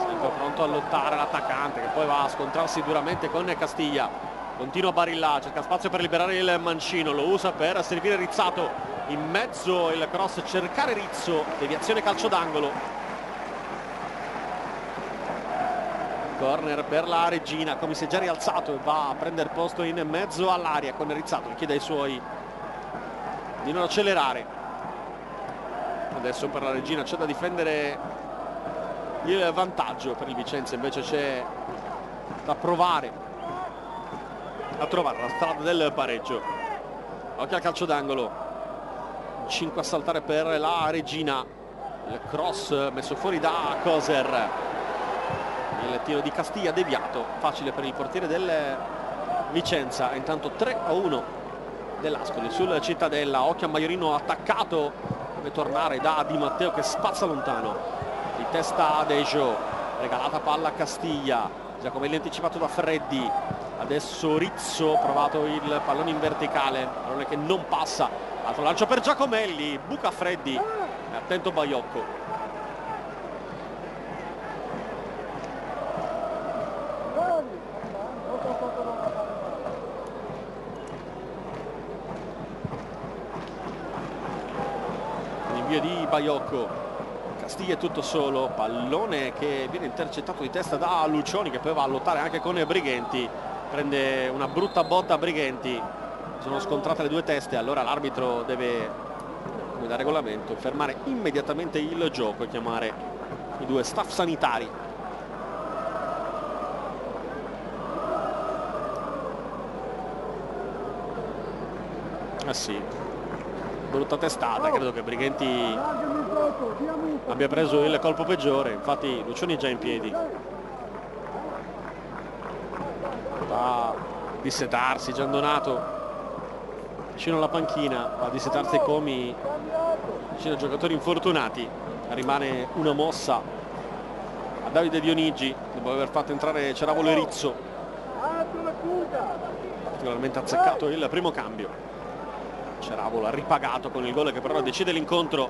sempre pronto a lottare l'attaccante che poi va a scontrarsi duramente con Castiglia. Continua Barilla, cerca spazio per liberare il mancino, lo usa per servire Rizzato, in mezzo il cross, cercare Rizzo, deviazione calcio d'angolo. Corner per la Regina, Comi si è già rialzato e va a prendere posto in mezzo all'area con Rizzato che chiede ai suoi di non accelerare. Adesso per la Regina c'è da difendere il vantaggio, per il Vicenza invece c'è da provare a trovare la strada del pareggio. Occhio al calcio d'angolo, 5 a saltare per la Regina, il cross messo fuori da Coser, il tiro di Castiglia deviato, facile per il portiere del Vicenza. Intanto 3-1 dell'Ascoli sul Cittadella. Occhio a Maiorino attaccato, deve tornare da Di Matteo che spazza lontano, di testa a Dejo, regalata palla a Castiglia, Giacomelli anticipato da Freddi, adesso Rizzo, provato il pallone in verticale, pallone che non passa, altro lancio per Giacomelli, buca Freddi, attento Baiocco. Di Baiocco, Castiglia è tutto solo, pallone che viene intercettato di testa da Lucioni che poi va a lottare anche con Brighenti, prende una brutta botta a Brighenti, sono scontrate le due teste, allora l'arbitro deve, come da regolamento, fermare immediatamente il gioco e chiamare i due staff sanitari. Sì, brutta testata, credo che Brighenti abbia preso il colpo peggiore, infatti Lucioni è già in piedi, va a dissetarsi Giandonato vicino alla panchina, va a dissetarsi Comi vicino ai giocatori infortunati, rimane una mossa a Davide Dionigi dopo aver fatto entrare Ceravolo e Rizzo, particolarmente azzeccato il primo cambio. Ceravolo ha ripagato con il gol che però decide l'incontro.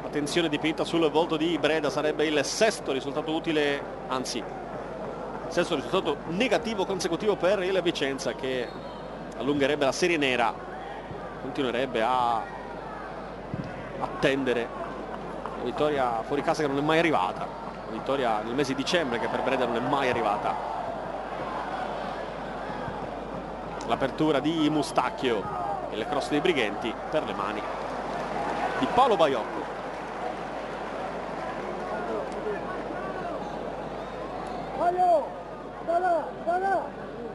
Attenzione dipinta sul volto di Breda, sarebbe il sesto risultato utile, anzi sesto risultato negativo consecutivo per il Vicenza, che allungherebbe la serie nera, continuerebbe a attendere la vittoria fuori casa che non è mai arrivata, la vittoria nel mese di dicembre che per Breda non è mai arrivata. L'apertura di Mustacchio, il cross dei Brighenti per le mani di Paolo Baiocco.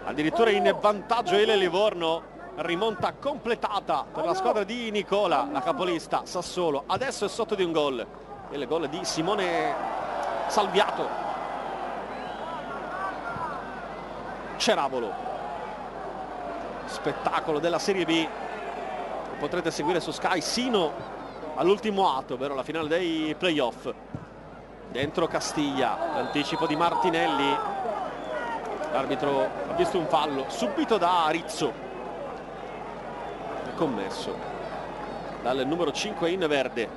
Addirittura in vantaggio il Livorno, rimonta completata per la squadra di Nicola, la capolista Sassuolo. Adesso è sotto di un gol, il gol di Simone Salviato. Ceravolo, spettacolo della Serie B, potrete seguire su Sky sino all'ultimo atto, ovvero la finale dei playoff. Dentro Castiglia, l'anticipo di Martinelli, l'arbitro ha visto un fallo subito da Rizzo, è commesso dal numero 5 in verde.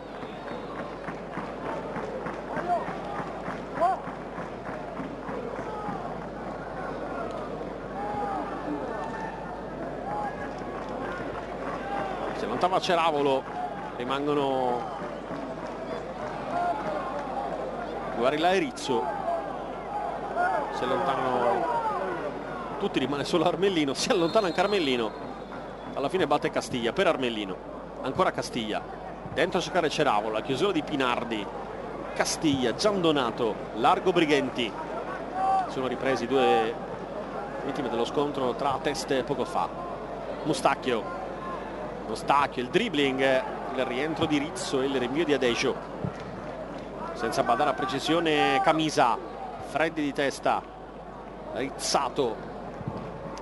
Si allontana Ceravolo, rimangono Guarilla e Rizzo, si allontanano tutti, rimane solo Armellino, si allontana anche Armellino, alla fine batte Castiglia per Armellino, ancora Castiglia, dentro a cercare Ceravolo, la chiusura di Pinardi, Castiglia, Giandonato, largo Brighenti, sono ripresi due vittime dello scontro tra teste poco fa. Mustacchio, Mustacchio, il dribbling, il rientro di Rizzo e il rinvio di Adejo. Senza badare a precisione Camisa, Freddi di testa, Rizzato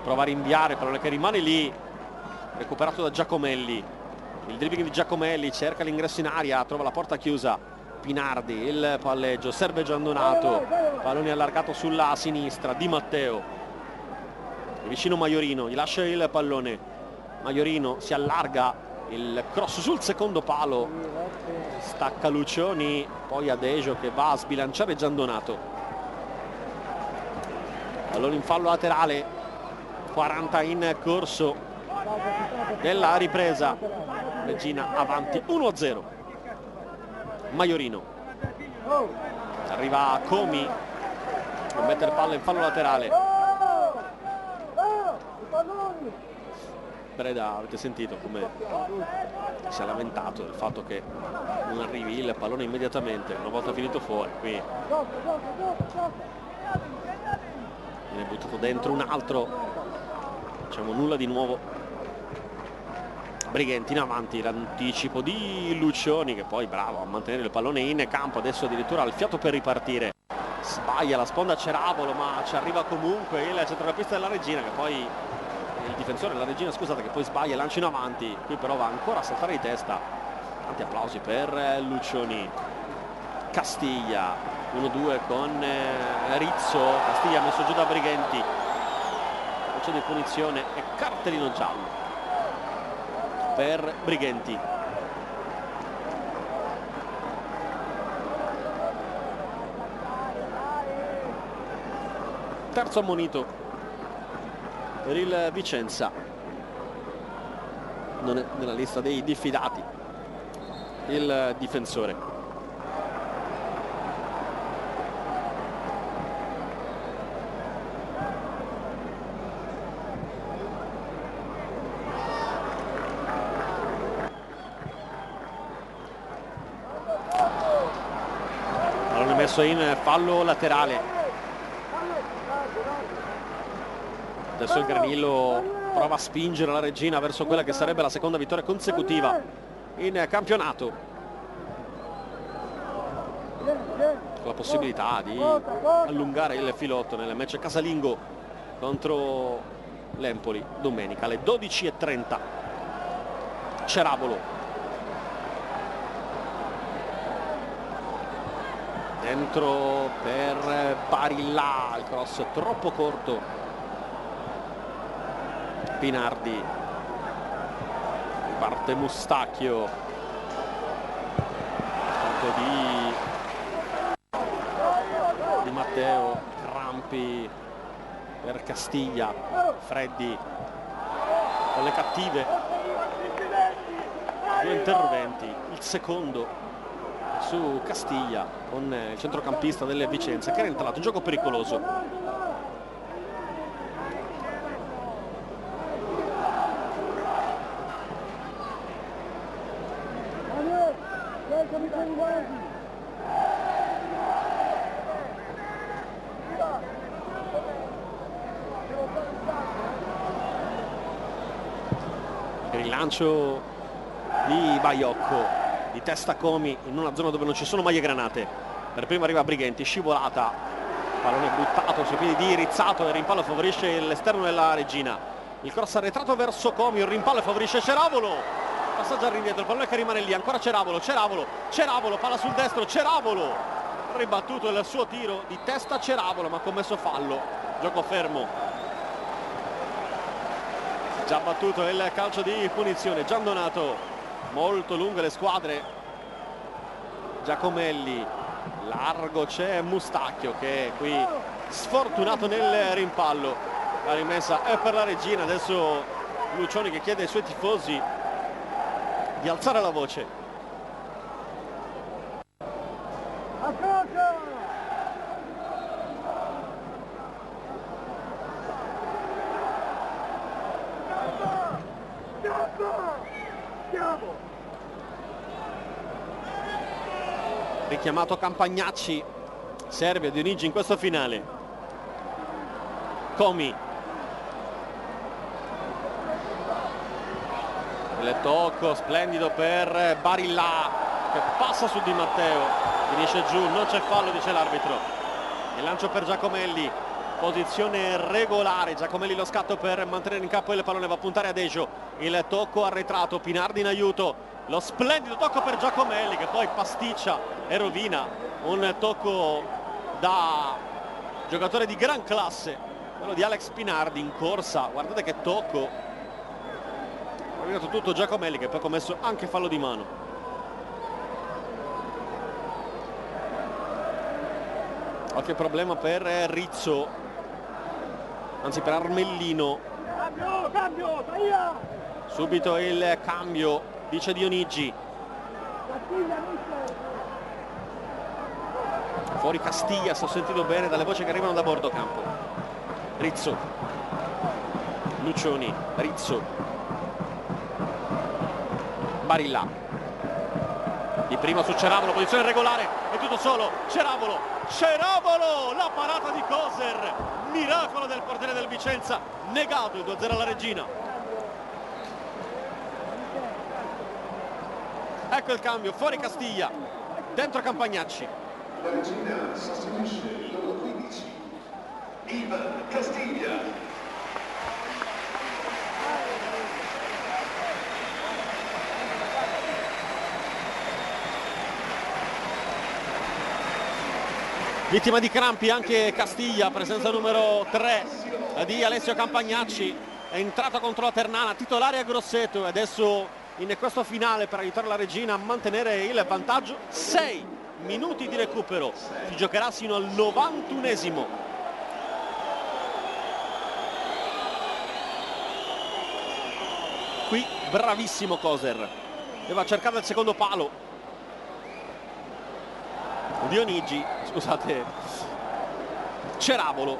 prova a rinviare, pallone che rimane lì, recuperato da Giacomelli. Il dribbling di Giacomelli, cerca l'ingresso in aria, trova la porta chiusa. Pinardi, il palleggio, serve Giandonato, pallone allargato sulla sinistra, Di Matteo. È vicino Maiorino, gli lascia il pallone. Maiorino si allarga, il cross sul secondo palo, stacca Lucioni, poi Adejo che va a sbilanciare Giandonato. Pallone in fallo laterale, 40 in corso della ripresa. Regina avanti 1-0. Maiorino, arriva Comi, mette il palla in fallo laterale. Breda, avete sentito come si è lamentato del fatto che non arrivi il pallone immediatamente una volta finito fuori. Qui viene buttato dentro un altro, diciamo nulla di nuovo. Brighenti in avanti, l'anticipo di Lucioni che poi bravo a mantenere il pallone in campo, adesso addirittura ha il fiato per ripartire. Sbaglia la sponda Ceravolo, ma ci arriva comunque il centrocampista della Regina, che poi il difensore della Regina, scusate, che poi sbaglia e lancia in avanti. Qui però va ancora a saltare di testa. Tanti applausi per Lucioni. Castiglia 1-2 con Rizzo. Castiglia messo giù da Brighenti, calcio di punizione e cartellino giallo per Brighenti. Terzo ammonito per il Vicenza. Non è nella lista dei diffidati il difensore. Pallone messo in fallo laterale. Adesso il Granillo prova a spingere la Regina verso quella che sarebbe la seconda vittoria consecutiva in campionato, con la possibilità di allungare il filotto nel match casalingo contro l'Empoli domenica alle 12:30. Ceravolo dentro per Barilla, il cross troppo corto. Pinardi, parte Mustacchio, di Matteo, Rampi per Castiglia, Freddi con le cattive, due interventi, il secondo su Castiglia con il centrocampista delle Vicenza che era entrato in gioco pericoloso. Il rilancio di Baiocco, di testa Comi in una zona dove non ci sono maglie granate. Per prima arriva Brighenti, scivolata, pallone buttato sui piedi di Rizzato, il rimpallo favorisce l'esterno della Regina. Il cross arretrato verso Comi, il rimpallo favorisce Ceravolo. Passaggio all'indietro, il pallone che rimane lì, ancora Ceravolo, palla sul destro, Ceravolo, ribattuto il suo tiro di testa Ceravolo, ma ha commesso fallo, gioco fermo. Già battuto il calcio di punizione. Giandonato, molto lunghe le squadre. Giacomelli, largo c'è Mustacchio che è qui sfortunato nel rimpallo. La rimessa è per la Regina, adesso Lucioni che chiede ai suoi tifosi di alzare la voce. Richiamato Campagnacci, serve Dionigi in questo finale. Comi, Il tocco splendido per Barilla che passa su Di Matteo, finisce giù, non c'è fallo, dice l'arbitro. Il lancio per Giacomelli, posizione regolare, Giacomelli lo scatto per mantenere in campo il pallone, va a puntare a Dejo, il tocco arretrato, Pinardi in aiuto, lo splendido tocco per Giacomelli che poi pasticcia e rovina un tocco da giocatore di gran classe, quello di Alex Pinardi in corsa. Guardate che tocco, ha rovinato tutto Giacomelli che poi ha commesso anche fallo di mano. Qualche problema per Rizzo, anzi per Armellino. Cambio, Bahia! Subito il cambio, dice Dionigi. Fuori Castiglia, sto sentendo bene dalle voci che arrivano da bordo campo. Rizzo, Lucioni, Rizzo, Barilla. Di prima su Ceravolo, posizione regolare, è tutto solo, Ceravolo, la parata di Coser, miracolo del portiere del Vicenza, negato il 2-0 alla Regina. Ecco il cambio, fuori Castiglia, dentro Campagnacci. La Regina sostituisce il numero 15, Ivan Castiglia. Vittima di crampi anche Castiglia, presenza numero 3 di Alessio Campagnacci, è entrato contro la Ternana, titolare a Grosseto, e adesso in questo finale per aiutare la Regina a mantenere il vantaggio. 6 minuti di recupero, si giocherà sino al 91esimo. Qui bravissimo Coser, e va a cercare il secondo palo. Dionigi, scusate, Ceravolo,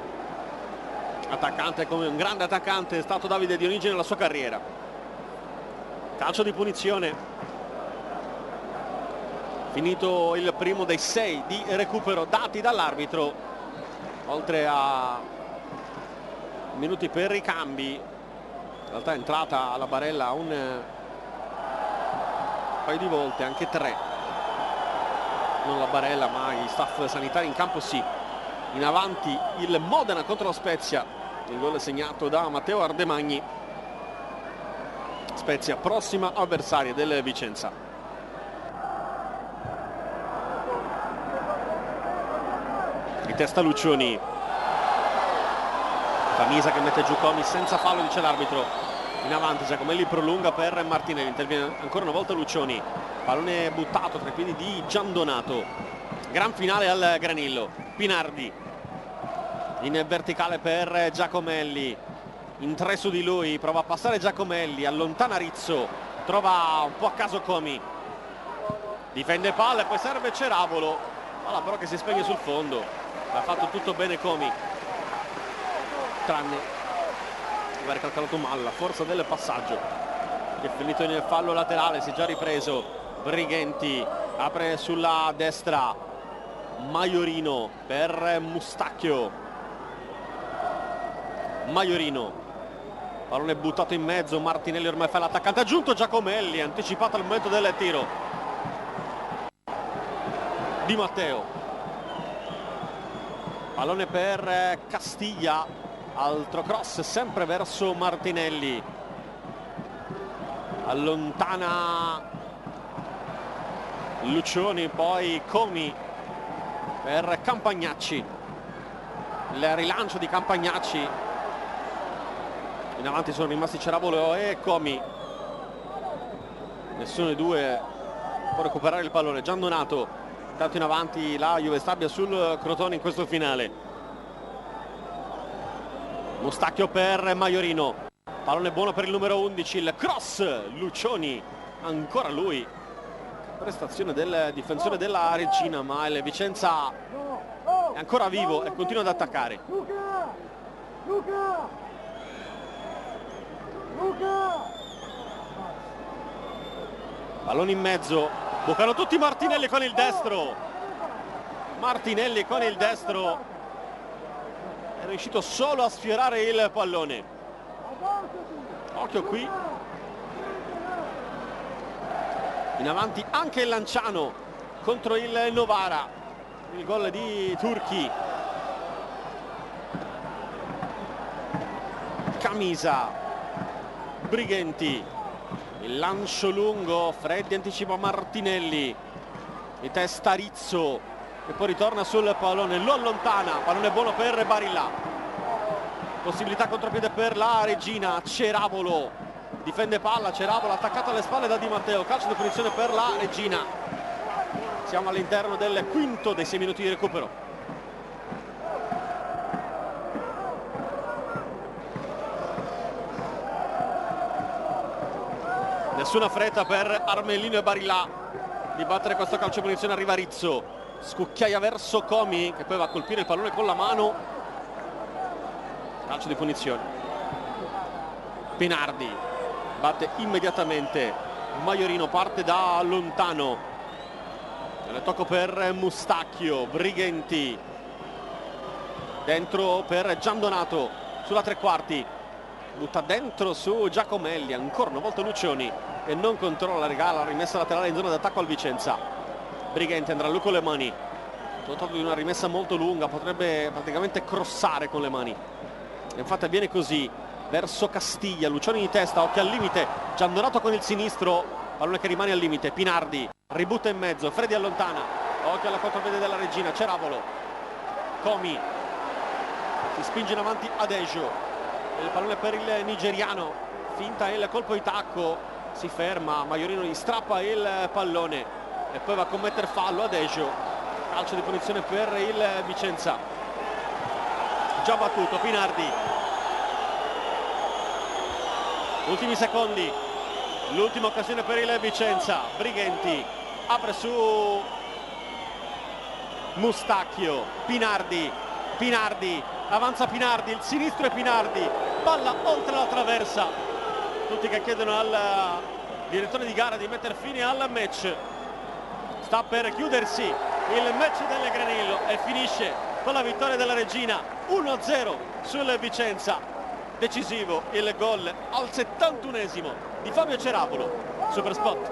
attaccante, come un grande attaccante è stato Davide Dionigi nella sua carriera. Calcio di punizione, finito il primo dei 6 di recupero dati dall'arbitro, oltre a minuti per i cambi. In realtà è entrata alla Barella un paio di volte, anche 3. Non la Barella ma gli staff sanitari in campo sì. In avanti il Modena contro la Spezia, il gol segnato da Matteo Ardemagni. Spezia prossima avversaria del Vicenza. Di testa Lucioni, Famisa che mette giù Comi senza fallo, dice l'arbitro. In avanti Giacomelli prolunga per Martinelli, interviene ancora una volta Lucioni, pallone buttato tra i piedi di Giandonato. Gran finale al Granillo. Pinardi in verticale per Giacomelli, in 3 su di lui, prova a passare Giacomelli, allontana Rizzo, trova un po' a caso Comi, difende palla e poi serve Ceravolo, palla però che si spegne sul fondo. Ha fatto tutto bene Comi, tranne aver calcolato male la forza del passaggio, che è finito nel fallo laterale. Si è già ripreso Brighenti, apre sulla destra Maiorino per Mustacchio, Maiorino, pallone buttato in mezzo, Martinelli ormai fa l'attaccante, aggiunto Giacomelli, anticipato al momento del tiro. Di Matteo, pallone per Castiglia, altro cross sempre verso Martinelli, allontana Lucioni, poi Comi per Campagnacci, il rilancio di Campagnacci. In avanti sono rimasti Ceravolo e Comi, nessuno dei due può recuperare il pallone. Giandonato, tanto in avanti la Juve Stabia sul Crotone in questo finale. Mustacchio per Maiorino, pallone buono per il numero 11, il cross, Lucioni, ancora lui. Prestazione del difensore della Regina, ma il Vicenza è ancora vivo e continua ad attaccare. Luca! Pallone in mezzo, bucano tutti, Martinelli con il destro. Martinelli con il destro è riuscito solo a sfiorare il pallone. Occhio qui, In avanti anche il Lanciano contro il Novara, il gol di Turchi. Camisa, Brighenti, il lancio lungo, Freddi anticipa Martinelli, di testa Rizzo che poi ritorna sul pallone, lo allontana, pallone buono per Barilla, possibilità contropiede per la Regina, Ceravolo difende palla, Ceravolo attaccato alle spalle da Di Matteo, calcio di punizione per la Regina. Siamo all'interno del quinto dei 6 minuti di recupero. Nessuna fretta per Armellino e Barilla di battere questo calcio di punizione. Arriva Rizzo, scucchiaia verso Comi che poi va a colpire il pallone con la mano. Calcio di punizione. Pinardi batte immediatamente Maiorino, parte da lontano, ne tocco per Mustacchio, Brighenti dentro per Giandonato sulla tre quarti, butta dentro su Giacomelli, ancora una volta Lucioni e non controlla, regala rimessa laterale in zona d'attacco al Vicenza. Brighenti andrà lui con le mani, dotato di una rimessa molto lunga, potrebbe praticamente crossare con le mani, e infatti avviene così. Verso Castiglia, Lucioni di testa, occhio al limite, Giandonato con il sinistro, pallone che rimane al limite, Pinardi ributta in mezzo, Freddi allontana, occhio alla contropiede della Regina, Ceravolo, Comi si spinge in avanti Adejo, il pallone per il nigeriano, finta il colpo di tacco, si ferma, Maiorino gli strappa il pallone e poi va a commettere fallo Adejo, calcio di punizione per il Vicenza. Già battuto Pinardi, ultimi secondi, l'ultima occasione per il Vicenza. Brighenti apre su Mustacchio, Pinardi, avanza Pinardi, il sinistro è Pinardi, palla oltre la traversa, tutti che chiedono al direttore di gara di mettere fine al match. Sta per chiudersi il match del Granillo e finisce con la vittoria della Regina 1-0 sul Vicenza. Decisivo il gol al 71esimo di Fabio Ceravolo. Super spot.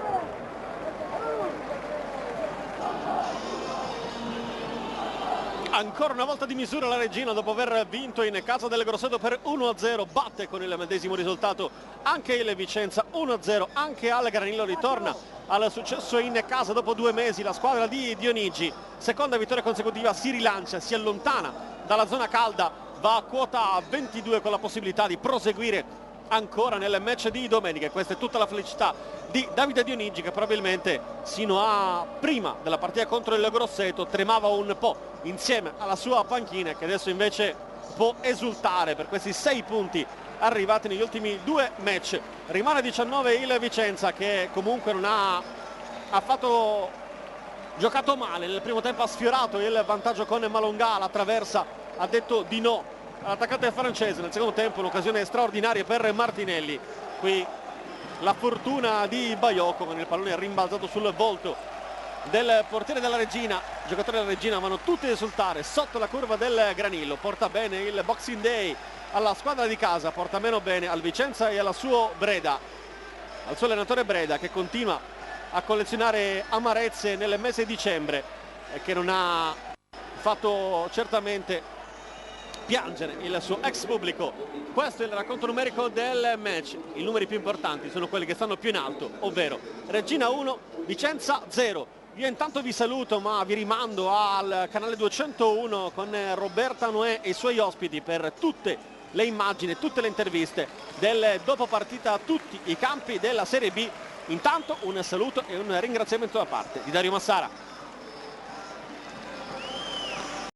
Ancora una volta di misura la Regina, dopo aver vinto in casa del Grosseto per 1-0, batte con il medesimo risultato anche il Vicenza 1-0, anche al Granillo ritorna al successo in casa dopo 2 mesi la squadra di Dionigi, seconda vittoria consecutiva, si rilancia, si allontana dalla zona calda, va a quota 22 con la possibilità di proseguire ancora nel match di domenica. Questa è tutta la felicità di Davide Dionigi, che probabilmente sino a prima della partita contro il Grosseto tremava un po' insieme alla sua panchina, che adesso invece può esultare per questi 6 punti arrivati negli ultimi 2 match. Rimane 19 il Vicenza, che comunque non ha affatto giocato male, nel primo tempo ha sfiorato il vantaggio con Malongà, la traversa ha detto di no all'attaccante francese. Nel secondo tempo un'occasione straordinaria per Martinelli, qui la fortuna di Baiocco con il pallone rimbalzato sul volto del portiere della Regina. I giocatori della Regina vanno tutti ad esultare sotto la curva del Granillo. Porta bene il Boxing Day alla squadra di casa, porta meno bene al Vicenza e al suo Breda, al suo allenatore Breda, che continua a collezionare amarezze nel mese di dicembre e che non ha fatto certamente piangere il suo ex pubblico. Questo è il racconto numerico del match. I numeri più importanti sono quelli che stanno più in alto, ovvero Regina 1, Vicenza 0. Io intanto vi saluto, ma vi rimando al canale 201 con Roberta Noè e i suoi ospiti per tutte le immagini, tutte le interviste del dopo partita a tutti i campi della Serie B. Intanto un saluto e un ringraziamento da parte di Dario Massara.